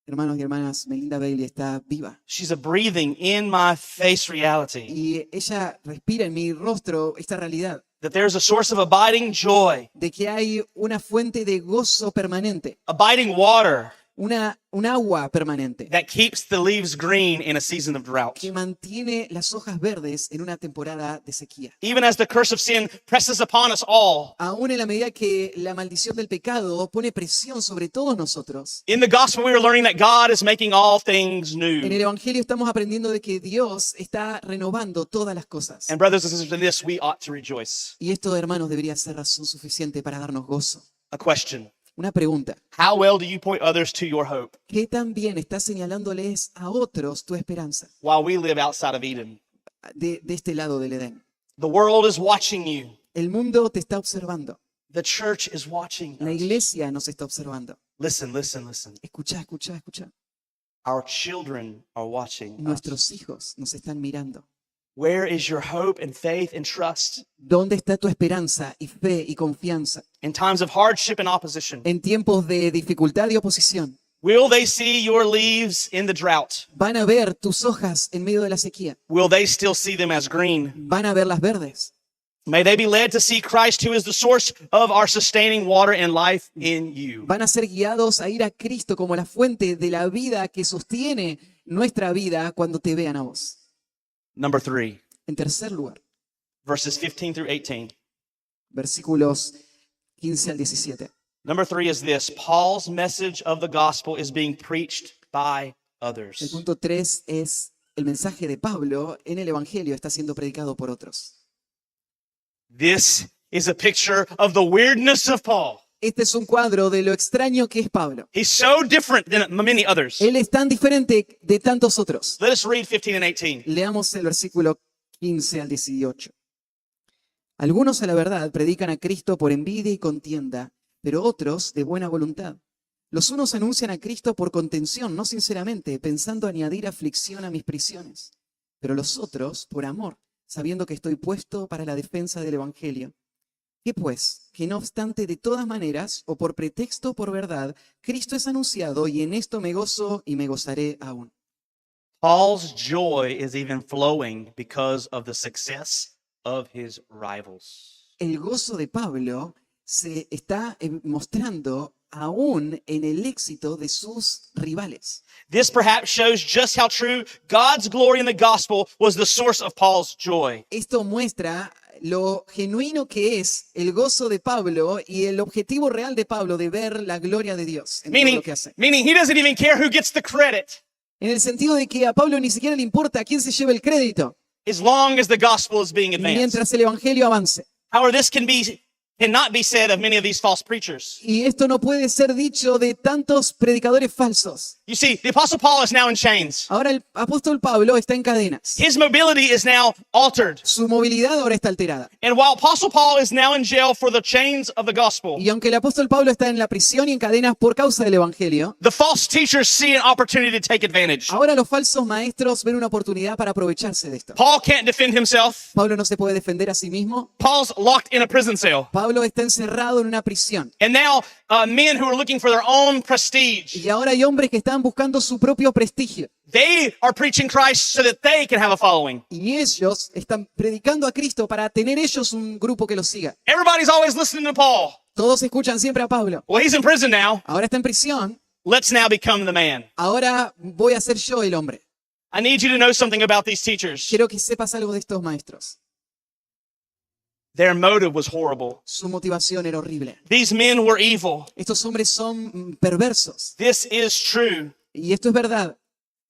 [SPEAKER 2] Hermanos y hermanas, Melinda Bailey está viva.
[SPEAKER 1] She's a breathing in my face reality.
[SPEAKER 2] Y ella respira en mi rostro esta realidad
[SPEAKER 1] That there's a source of abiding joy,
[SPEAKER 2] de que hay una fuente de gozo permanente,
[SPEAKER 1] abiding water
[SPEAKER 2] un agua permanente
[SPEAKER 1] that keeps the leaves green in a season of drought.
[SPEAKER 2] que mantiene las hojas verdes en una temporada de sequía.
[SPEAKER 1] Even as the curse of sin presses upon us all,
[SPEAKER 2] Aún en la medida que la maldición del pecado pone presión sobre todos nosotros,
[SPEAKER 1] in the gospel we are learning that God is making all things
[SPEAKER 2] en el
[SPEAKER 1] new.
[SPEAKER 2] Evangelio estamos aprendiendo de que Dios está renovando todas las cosas.
[SPEAKER 1] And brothers and sisters, in this we ought to rejoice.
[SPEAKER 2] Y esto, hermanos, debería ser razón suficiente para darnos gozo.
[SPEAKER 1] A question.
[SPEAKER 2] Una pregunta.
[SPEAKER 1] How well do you point others to your hope
[SPEAKER 2] ¿Qué tan bien estás señalándoles a otros tu esperanza
[SPEAKER 1] while we live outside of Eden?
[SPEAKER 2] de este lado del Edén?
[SPEAKER 1] The world is watching you.
[SPEAKER 2] El mundo te está observando.
[SPEAKER 1] The church is watching
[SPEAKER 2] La
[SPEAKER 1] us.
[SPEAKER 2] iglesia nos está observando.
[SPEAKER 1] Listen, listen, listen.
[SPEAKER 2] Escucha, escucha, escucha.
[SPEAKER 1] Our children are watching us.
[SPEAKER 2] Nuestros hijos nos están mirando.
[SPEAKER 1] Where is your hope and faith and trust
[SPEAKER 2] ¿Dónde está tu esperanza y fe y confianza
[SPEAKER 1] in times of hardship and opposition?
[SPEAKER 2] en tiempos de dificultad y oposición?
[SPEAKER 1] Will they see your leaves in the drought?
[SPEAKER 2] ¿Van a ver tus hojas en medio de la sequía?
[SPEAKER 1] Will they still see them as green?
[SPEAKER 2] ¿Van a ver las verdes?
[SPEAKER 1] May they be led to see Christ, who is the source of our sustaining water and life in you.
[SPEAKER 2] ¿Van a ser guiados a ir a Cristo como la fuente de la vida que sostiene nuestra vida cuando te vean a vos?
[SPEAKER 1] Number 3,
[SPEAKER 2] En tercer lugar,
[SPEAKER 1] verses 15 through 18.
[SPEAKER 2] versículos 15 al 17.
[SPEAKER 1] Number 3 is this: Paul's message of the gospel is being preached by
[SPEAKER 2] El
[SPEAKER 1] others.
[SPEAKER 2] punto 3 es el mensaje de Pablo en el Evangelio está siendo predicado por otros.
[SPEAKER 1] This is a picture of the weirdness of Paul.
[SPEAKER 2] Este es un cuadro de lo extraño que es Pablo.
[SPEAKER 1] He's so different than many others.
[SPEAKER 2] Él es tan diferente de tantos otros.
[SPEAKER 1] Let us read 15 and 18.
[SPEAKER 2] Leamos el versículo 15 al 18. Algunos a la verdad predican a Cristo por envidia y contienda, pero otros de buena voluntad. Los unos anuncian a Cristo por contención, no sinceramente, pensando añadir aflicción a mis prisiones, pero los otros por amor, sabiendo que estoy puesto para la defensa del Evangelio. ¿Qué pues? Que no obstante de todas maneras, o por pretexto o por verdad, Cristo es anunciado y en esto me gozo y me gozaré aún.
[SPEAKER 1] Paul's joy is even flowing because of the success of his rivals.
[SPEAKER 2] El gozo de Pablo se está mostrando aún en el éxito de sus rivales.
[SPEAKER 1] This perhaps shows just how true God's glory in the gospel was the source of Paul's joy.
[SPEAKER 2] Esto muestra lo genuino que es el gozo de Pablo y el objetivo real de Pablo de ver la gloria de Dios en todo lo que hace.
[SPEAKER 1] Meaning he doesn't even care who gets the credit
[SPEAKER 2] En el sentido de que a Pablo ni siquiera le importa a quién se lleva el crédito,
[SPEAKER 1] as long as the gospel is being advanced.
[SPEAKER 2] mientras el evangelio avance.
[SPEAKER 1] However, this can be cannot be said of many of these false preachers.
[SPEAKER 2] Y esto no puede ser dicho de tantos predicadores falsos.
[SPEAKER 1] You see, the Apostle Paul is now in chains.
[SPEAKER 2] Ahora el apóstol Pablo está en cadenas.
[SPEAKER 1] His mobility is now altered.
[SPEAKER 2] Su movilidad ahora está alterada.
[SPEAKER 1] And while Apostle Paul is now in jail for the chains of the gospel,
[SPEAKER 2] Y aunque el apóstol Pablo está en la prisión y en cadenas por causa del evangelio,
[SPEAKER 1] the false teachers see an opportunity to take advantage.
[SPEAKER 2] ahora los falsos maestros ven una oportunidad para aprovecharse de esto.
[SPEAKER 1] Paul can't defend himself.
[SPEAKER 2] Pablo no se puede defender a sí mismo.
[SPEAKER 1] Paul's locked in a prison cell.
[SPEAKER 2] Pablo está encerrado en una prisión.
[SPEAKER 1] And now men who are looking for their own prestige,
[SPEAKER 2] Y ahora hay hombres que están buscando su propio prestigio.
[SPEAKER 1] they are preaching Christ so that they can have a following.
[SPEAKER 2] Y ellos están predicando a Cristo para tener ellos un grupo que los siga.
[SPEAKER 1] Everybody's always listening to Paul.
[SPEAKER 2] Todos escuchan siempre a Pablo.
[SPEAKER 1] Well, he's in prison now.
[SPEAKER 2] Ahora está en prisión.
[SPEAKER 1] Let's now become the man.
[SPEAKER 2] Ahora voy a ser yo el hombre.
[SPEAKER 1] I need you to know something about these teachers.
[SPEAKER 2] Quiero que sepas algo de estos maestros.
[SPEAKER 1] Their motive was horrible.
[SPEAKER 2] Su motivación era horrible.
[SPEAKER 1] These men were evil.
[SPEAKER 2] Estos hombres son perversos.
[SPEAKER 1] This is true.
[SPEAKER 2] Y esto es verdad.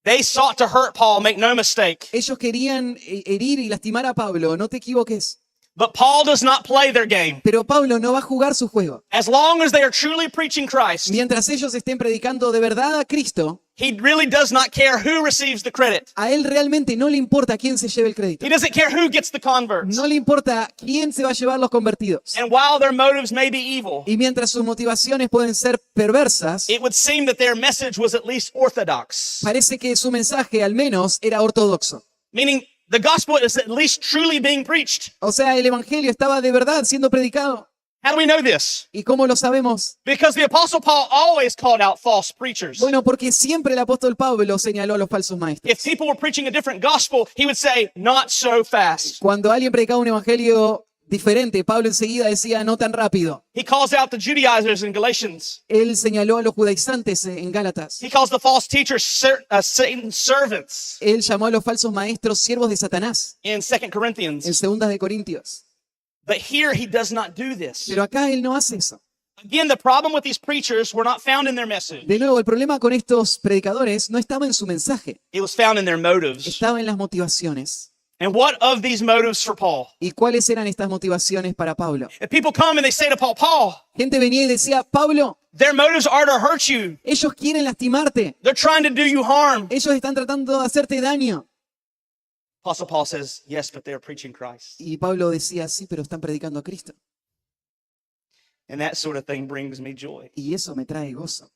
[SPEAKER 1] They sought to hurt Paul, make no mistake.
[SPEAKER 2] Ellos querían herir y lastimar a Pablo, no te equivoques.
[SPEAKER 1] But Paul does not play their game.
[SPEAKER 2] Pero Pablo no va a jugar su juego.
[SPEAKER 1] As long as they are truly preaching Christ,
[SPEAKER 2] Mientras ellos estén predicando de verdad a Cristo,
[SPEAKER 1] he really does not care who receives the credit.
[SPEAKER 2] a él realmente no le importa quién se lleve el crédito.
[SPEAKER 1] He doesn't care who gets the converts.
[SPEAKER 2] No le importa quién se va a llevar los convertidos.
[SPEAKER 1] And while their motives may be evil,
[SPEAKER 2] Y mientras sus motivaciones pueden ser perversas,
[SPEAKER 1] it would seem that their message was at least orthodox,
[SPEAKER 2] parece que su mensaje al menos era ortodoxo.
[SPEAKER 1] meaning the gospel is at least truly being preached.
[SPEAKER 2] O sea, el evangelio estaba de verdad siendo predicado.
[SPEAKER 1] How do we know this?
[SPEAKER 2] ¿Y cómo lo sabemos?
[SPEAKER 1] Because the Apostle Paul always called out false preachers.
[SPEAKER 2] Bueno, porque siempre el apóstol Pablo señaló a los falsos
[SPEAKER 1] If
[SPEAKER 2] maestros.
[SPEAKER 1] people were preaching a different gospel, he would say, not so fast.
[SPEAKER 2] Cuando alguien predicaba un evangelio diferente, Pablo enseguida decía, no tan rápido.
[SPEAKER 1] He calls out the Judaizers in Galatians.
[SPEAKER 2] Él señaló a los judaizantes en Gálatas.
[SPEAKER 1] He calls the false teachers Satan's servants
[SPEAKER 2] Él llamó a los falsos maestros siervos de Satanás
[SPEAKER 1] in 2
[SPEAKER 2] en
[SPEAKER 1] Corinthians.
[SPEAKER 2] 2 de Corintios.
[SPEAKER 1] But here he does not do this.
[SPEAKER 2] Pero acá él no hace eso.
[SPEAKER 1] Again, the problem with these preachers were not found in their message.
[SPEAKER 2] De nuevo, el problema con estos predicadores no estaba en su mensaje,
[SPEAKER 1] It was found in their motives.
[SPEAKER 2] estaba en las motivaciones.
[SPEAKER 1] And what of these motives for Paul?
[SPEAKER 2] ¿Y cuáles eran estas motivaciones para Pablo?
[SPEAKER 1] If people come and they say to Paul, Paul,
[SPEAKER 2] Gente venía y decía, Pablo,
[SPEAKER 1] their motives are to hurt you.
[SPEAKER 2] ellos quieren lastimarte,
[SPEAKER 1] They're trying to do you harm.
[SPEAKER 2] ellos están tratando de hacerte daño.
[SPEAKER 1] Apostle Paul says, yes, but they're preaching Christ.
[SPEAKER 2] Y Pablo decía, sí, pero están predicando a Cristo.
[SPEAKER 1] And that sort of thing brings me joy.
[SPEAKER 2] Y eso me trae gozo.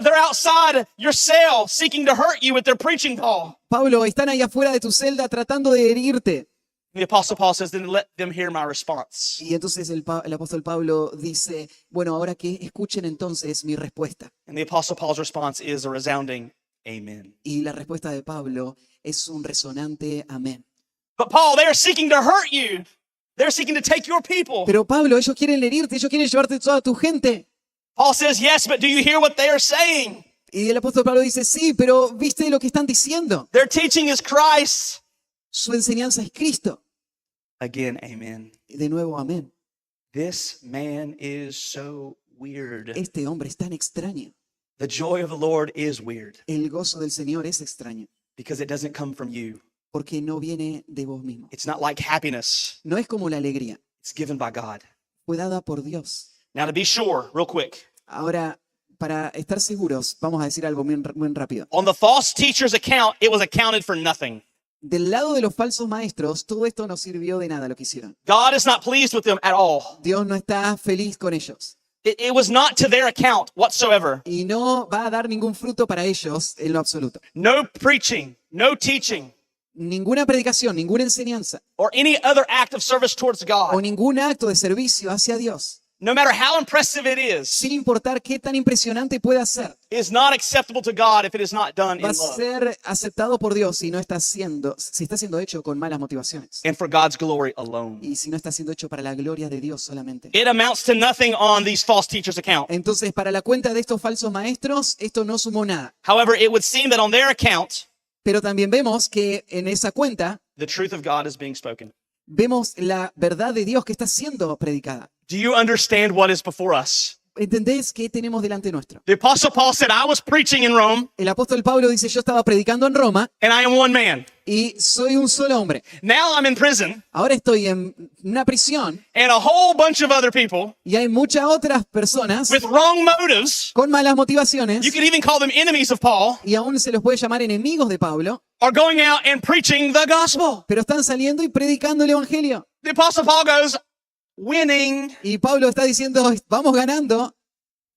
[SPEAKER 1] They're outside your cell seeking to hurt you with their preaching, Paul.
[SPEAKER 2] Pablo, están ahí afuera de tu celda tratando de herirte.
[SPEAKER 1] The Apostle Paul says, then let them hear my response.
[SPEAKER 2] Y entonces el apóstol Pablo dice, bueno, ahora que escuchen entonces mi respuesta.
[SPEAKER 1] And the Apostle Paul's response is a resounding amen.
[SPEAKER 2] Y la respuesta de Pablo es un resonante amén.
[SPEAKER 1] But Paul, they are seeking to hurt you. They're seeking to take your people.
[SPEAKER 2] Pero Pablo, ellos quieren herirte, ellos quieren llevarte toda tu gente.
[SPEAKER 1] Paul says, yes, but do you hear what they are saying?
[SPEAKER 2] Y el apóstol Pablo dice, sí, pero ¿viste lo que están diciendo?
[SPEAKER 1] Their teaching is Christ.
[SPEAKER 2] Su enseñanza es Cristo.
[SPEAKER 1] Again, amen.
[SPEAKER 2] Y de nuevo, amén.
[SPEAKER 1] This man is so weird.
[SPEAKER 2] Este hombre es tan extraño.
[SPEAKER 1] The joy of the Lord is weird
[SPEAKER 2] El gozo del Señor es extraño,
[SPEAKER 1] because it doesn't come from you.
[SPEAKER 2] porque no viene de vos mismo.
[SPEAKER 1] It's not like happiness.
[SPEAKER 2] No es como la alegría,
[SPEAKER 1] It's given by God.
[SPEAKER 2] fue dada por Dios.
[SPEAKER 1] Now, to be sure, real quick,
[SPEAKER 2] Ahora, para estar seguros, vamos a decir algo muy rápido.
[SPEAKER 1] on the false teacher's account, it was accounted for nothing.
[SPEAKER 2] Del lado de los falsos maestros, todo esto no sirvió de nada lo que hicieron.
[SPEAKER 1] God is not pleased with them at all.
[SPEAKER 2] Dios no está feliz con ellos.
[SPEAKER 1] It was not to their account whatsoever.
[SPEAKER 2] Y no va a dar ningún fruto para ellos en lo absoluto.
[SPEAKER 1] No preaching, no teaching,
[SPEAKER 2] Ninguna predicación, ninguna enseñanza
[SPEAKER 1] or any other act of service towards
[SPEAKER 2] o
[SPEAKER 1] God,
[SPEAKER 2] ningún acto de servicio hacia Dios,
[SPEAKER 1] no matter how impressive it is,
[SPEAKER 2] sin importar qué tan impresionante pueda ser,
[SPEAKER 1] is not acceptable to God if it is not done in
[SPEAKER 2] va a
[SPEAKER 1] love
[SPEAKER 2] ser aceptado por Dios si está siendo hecho con malas motivaciones
[SPEAKER 1] and for God's glory alone.
[SPEAKER 2] y si no está siendo hecho para la gloria de Dios solamente.
[SPEAKER 1] It amounts to nothing on these false teachers' account.
[SPEAKER 2] Entonces, para la cuenta de estos falsos maestros, esto no sumó nada.
[SPEAKER 1] However, it would seem that on their account,
[SPEAKER 2] Pero también vemos que en esa cuenta
[SPEAKER 1] the truth of God is being spoken.
[SPEAKER 2] vemos la verdad de Dios que está siendo predicada.
[SPEAKER 1] Do you understand what is before us?
[SPEAKER 2] ¿Entendés qué tenemos delante nuestro?
[SPEAKER 1] The Apostle Paul said, I was preaching in Rome,
[SPEAKER 2] El apóstol Pablo dice, yo estaba predicando en Roma
[SPEAKER 1] and I am one man.
[SPEAKER 2] y soy un solo hombre.
[SPEAKER 1] Now I'm in prison,
[SPEAKER 2] Ahora estoy en una prisión
[SPEAKER 1] and a whole bunch of other people
[SPEAKER 2] y hay muchas otras personas
[SPEAKER 1] with wrong motives,
[SPEAKER 2] con malas motivaciones
[SPEAKER 1] you could even call them enemies of Paul,
[SPEAKER 2] y aún se los puede llamar enemigos de Pablo,
[SPEAKER 1] are going out and preaching the gospel.
[SPEAKER 2] pero están saliendo y predicando el evangelio.
[SPEAKER 1] The Apostle Paul goes, winning.
[SPEAKER 2] Y Pablo está diciendo, vamos ganando.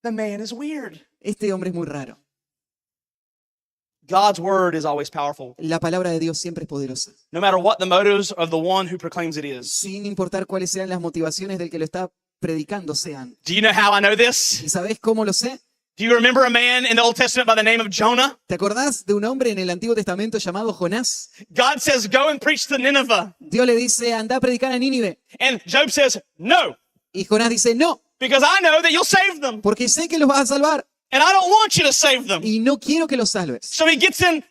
[SPEAKER 1] The man is weird.
[SPEAKER 2] Este hombre es muy raro.
[SPEAKER 1] God's word is always powerful,
[SPEAKER 2] La palabra de Dios siempre es poderosa.
[SPEAKER 1] no matter what the motives of the one who proclaims it is.
[SPEAKER 2] Sin importar cuáles sean las motivaciones del que lo está predicando sean.
[SPEAKER 1] Do you know how I know this?
[SPEAKER 2] ¿Y sabés cómo lo sé?
[SPEAKER 1] Do you remember a man in the Old Testament by the name of Jonah?
[SPEAKER 2] ¿Te acordás de un hombre en el Antiguo Testamento llamado Jonás?
[SPEAKER 1] God says, go and preach to Nineveh.
[SPEAKER 2] Dios le dice, anda a predicar a Nínive.
[SPEAKER 1] And Job says, no,
[SPEAKER 2] Y Jonás dice, no,
[SPEAKER 1] because I know that you'll save them.
[SPEAKER 2] porque sé que los vas a salvar
[SPEAKER 1] And I don't want you to save them.
[SPEAKER 2] y no quiero que los salves.
[SPEAKER 1] So he gets in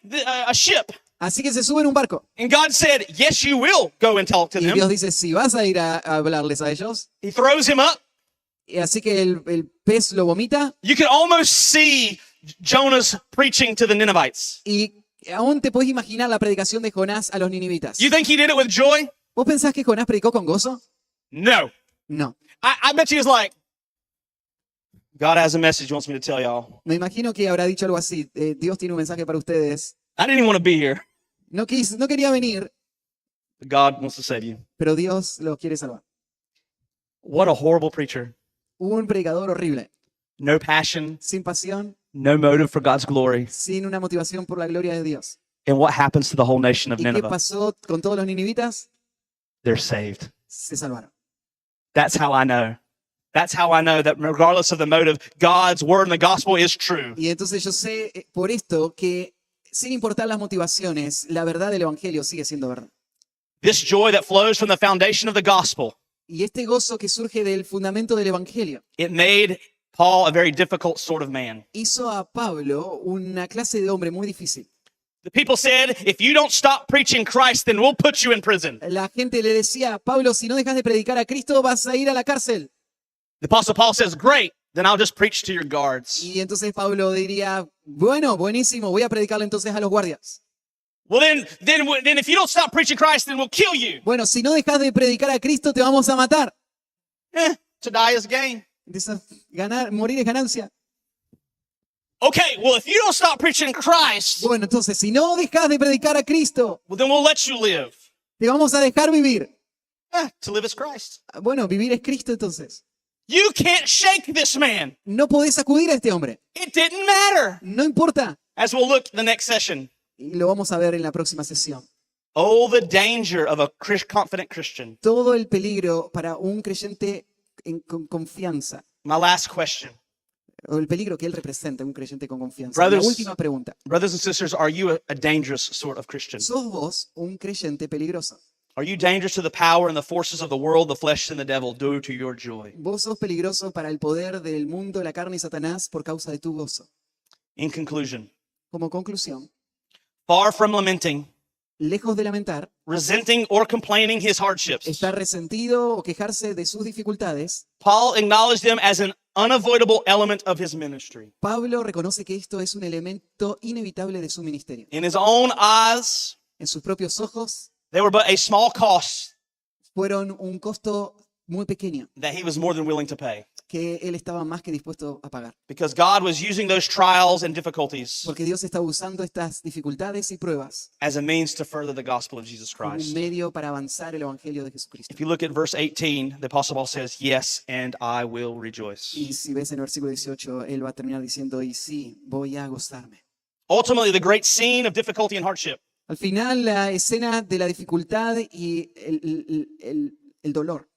[SPEAKER 1] a ship.
[SPEAKER 2] Así que se sube en un barco.
[SPEAKER 1] And God said, yes, you will go and talk to
[SPEAKER 2] Y Dios
[SPEAKER 1] them.
[SPEAKER 2] dice, si vas a ir a hablarles a ellos.
[SPEAKER 1] He throws him up.
[SPEAKER 2] Y así que el pez lo vomita
[SPEAKER 1] You can almost see Jonah's preaching to the Ninevites.
[SPEAKER 2] y aún te podés imaginar la predicación de Jonás a los ninivitas.
[SPEAKER 1] You think he did it with joy?
[SPEAKER 2] ¿Vos pensás que Jonás predicó con gozo?
[SPEAKER 1] No.
[SPEAKER 2] No.
[SPEAKER 1] I bet you he was like, God has a message he wants me to tell y'all.
[SPEAKER 2] Me imagino que habrá dicho algo así. Dios tiene un mensaje para ustedes.
[SPEAKER 1] I didn't even want to be here,
[SPEAKER 2] No quería venir,
[SPEAKER 1] but God wants to save you.
[SPEAKER 2] pero Dios los quiere salvar.
[SPEAKER 1] What a horrible preacher.
[SPEAKER 2] Un predicador horrible,
[SPEAKER 1] No passion,
[SPEAKER 2] sin pasión,
[SPEAKER 1] no motive for God's glory.
[SPEAKER 2] sin una motivación por la gloria de Dios.
[SPEAKER 1] And what happens to the whole nation of
[SPEAKER 2] ¿Y qué
[SPEAKER 1] Nineveh?
[SPEAKER 2] pasó con todos los ninivitas?
[SPEAKER 1] They're saved.
[SPEAKER 2] Se salvaron.
[SPEAKER 1] That's how I know. That's how I know that regardless of the motive, God's word and the gospel is true.
[SPEAKER 2] Y entonces yo sé por esto que sin importar las motivaciones, la verdad del evangelio sigue siendo verdad.
[SPEAKER 1] This joy that flows from the foundation of the gospel,
[SPEAKER 2] Y este gozo que surge del fundamento del evangelio
[SPEAKER 1] it made Paul a very difficult sort of man.
[SPEAKER 2] hizo a Pablo una clase de hombre muy difícil.
[SPEAKER 1] The people said, if you don't stop preaching Christ, then we'll put you in prison.
[SPEAKER 2] La gente le decía, Pablo, si no dejas de predicar a Cristo, vas a ir a la cárcel.
[SPEAKER 1] The Apostle Paul says, great, then I'll just preach to your guards.
[SPEAKER 2] Y entonces Pablo diría, bueno, buenísimo, voy a predicarle entonces a los guardias.
[SPEAKER 1] Well, then if you don't stop preaching Christ, then we'll kill you.
[SPEAKER 2] Bueno, si no dejas de predicar a Cristo, te vamos a matar.
[SPEAKER 1] To die is gain.
[SPEAKER 2] Morir es ganancia.
[SPEAKER 1] Okay, well, if you don't stop preaching Christ,
[SPEAKER 2] Bueno, entonces, si no dejas de predicar a Cristo,
[SPEAKER 1] well, then we'll let you live.
[SPEAKER 2] te vamos a dejar vivir.
[SPEAKER 1] To live is Christ.
[SPEAKER 2] Bueno, vivir es Cristo entonces.
[SPEAKER 1] You can't shake this man.
[SPEAKER 2] No podés sacudir a este hombre.
[SPEAKER 1] It didn't matter.
[SPEAKER 2] No importa.
[SPEAKER 1] As we'll look the next session.
[SPEAKER 2] Y lo vamos a ver en la próxima sesión.
[SPEAKER 1] Oh, the danger of a confident Christian.
[SPEAKER 2] Todo el peligro para un creyente con confianza.
[SPEAKER 1] My last question.
[SPEAKER 2] O el peligro que él representa, un creyente con confianza.
[SPEAKER 1] Brothers-
[SPEAKER 2] La última pregunta.
[SPEAKER 1] Brothers and sisters, are you a dangerous sort of Christian?
[SPEAKER 2] ¿Sos vos un creyente peligroso?
[SPEAKER 1] Are you dangerous to the power and the forces of the world, the flesh, and the devil due to your joy?
[SPEAKER 2] ¿Vos sos peligroso para el poder del mundo, la carne y Satanás por causa de tu gozo?
[SPEAKER 1] In conclusion,
[SPEAKER 2] Como conclusión,
[SPEAKER 1] far from lamenting,
[SPEAKER 2] lejos de lamentar,
[SPEAKER 1] resenting, or complaining his hardships,
[SPEAKER 2] estar resentido o quejarse de sus dificultades,
[SPEAKER 1] Paul acknowledged them as an unavoidable element of his ministry.
[SPEAKER 2] Pablo reconoce que esto es un elemento inevitable de su ministerio.
[SPEAKER 1] In his own eyes,
[SPEAKER 2] En sus propios ojos,
[SPEAKER 1] they were but a small cost
[SPEAKER 2] fueron un costo muy pequeño
[SPEAKER 1] that he was more than willing to pay.
[SPEAKER 2] que él estaba más que dispuesto a pagar.
[SPEAKER 1] Because God was using those trials and difficulties
[SPEAKER 2] Porque Dios está usando estas dificultades y pruebas
[SPEAKER 1] as a means to further the gospel of Jesus
[SPEAKER 2] como un
[SPEAKER 1] Christ.
[SPEAKER 2] medio para avanzar el evangelio de Jesucristo.
[SPEAKER 1] If you look at verse 18, the Apostle Paul says, yes, and I will rejoice.
[SPEAKER 2] Y si ves en el versículo 18, él va a terminar diciendo, y sí, voy a gozarme.
[SPEAKER 1] Ultimately, the great scene of difficulty and hardship
[SPEAKER 2] Al final, la escena de la dificultad y el dolor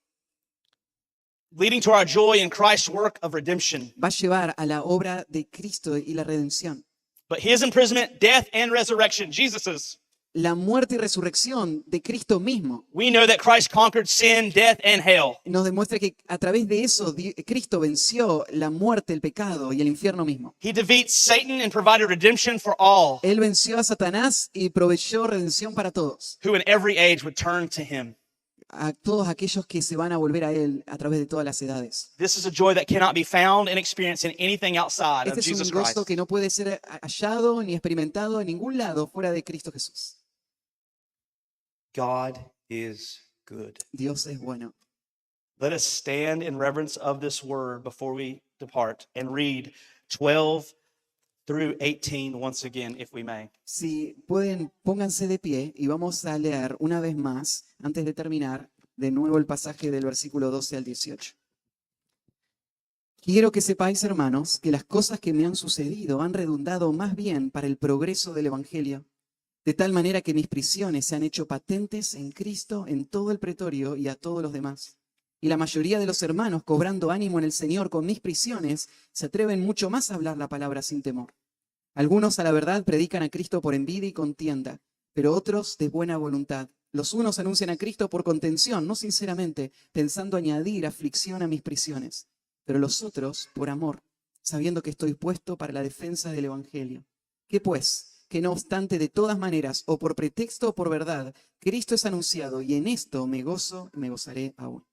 [SPEAKER 1] leading to our joy in Christ's work of redemption.
[SPEAKER 2] va a llevar a la obra de Cristo y la redención.
[SPEAKER 1] But his imprisonment, death, and resurrection, Jesus's,
[SPEAKER 2] La muerte y resurrección de Cristo mismo
[SPEAKER 1] we know that Christ conquered sin, death, and hell.
[SPEAKER 2] nos demuestra que a través de eso Cristo venció la muerte, el pecado y el infierno mismo.
[SPEAKER 1] He defeats Satan and provided redemption for all
[SPEAKER 2] Él venció a Satanás y proveyó redención para todos,
[SPEAKER 1] who in every age would turn to him.
[SPEAKER 2] a todos aquellos que se van a volver a Él a través de todas las edades.
[SPEAKER 1] This is a joy that cannot be found and experienced in anything outside of
[SPEAKER 2] Este es
[SPEAKER 1] Jesus
[SPEAKER 2] un gozo
[SPEAKER 1] Christ.
[SPEAKER 2] que no puede ser hallado ni experimentado en ningún lado fuera de Cristo Jesús.
[SPEAKER 1] God is good.
[SPEAKER 2] Dios es bueno.
[SPEAKER 1] Let us stand in reverence of this word before we depart and read 12 through 18 once again, if we may.
[SPEAKER 2] Si pueden, pónganse de pie y vamos a leer una vez más, antes de terminar, de nuevo el pasaje del versículo 12 al 18. Quiero que sepáis, hermanos, que las cosas que me han sucedido han redundado más bien para el progreso del Evangelio, de tal manera que mis prisiones se han hecho patentes en Cristo en todo el pretorio y a todos los demás. Y la mayoría de los hermanos, cobrando ánimo en el Señor con mis prisiones, se atreven mucho más a hablar la palabra sin temor. Algunos a la verdad predican a Cristo por envidia y contienda, pero otros de buena voluntad. Los unos anuncian a Cristo por contención, no sinceramente, pensando añadir aflicción a mis prisiones, pero los otros por amor, sabiendo que estoy puesto para la defensa del Evangelio. ¿Qué pues? Que no obstante de todas maneras, o por pretexto o por verdad, Cristo es anunciado, y en esto me gozo y me gozaré aún.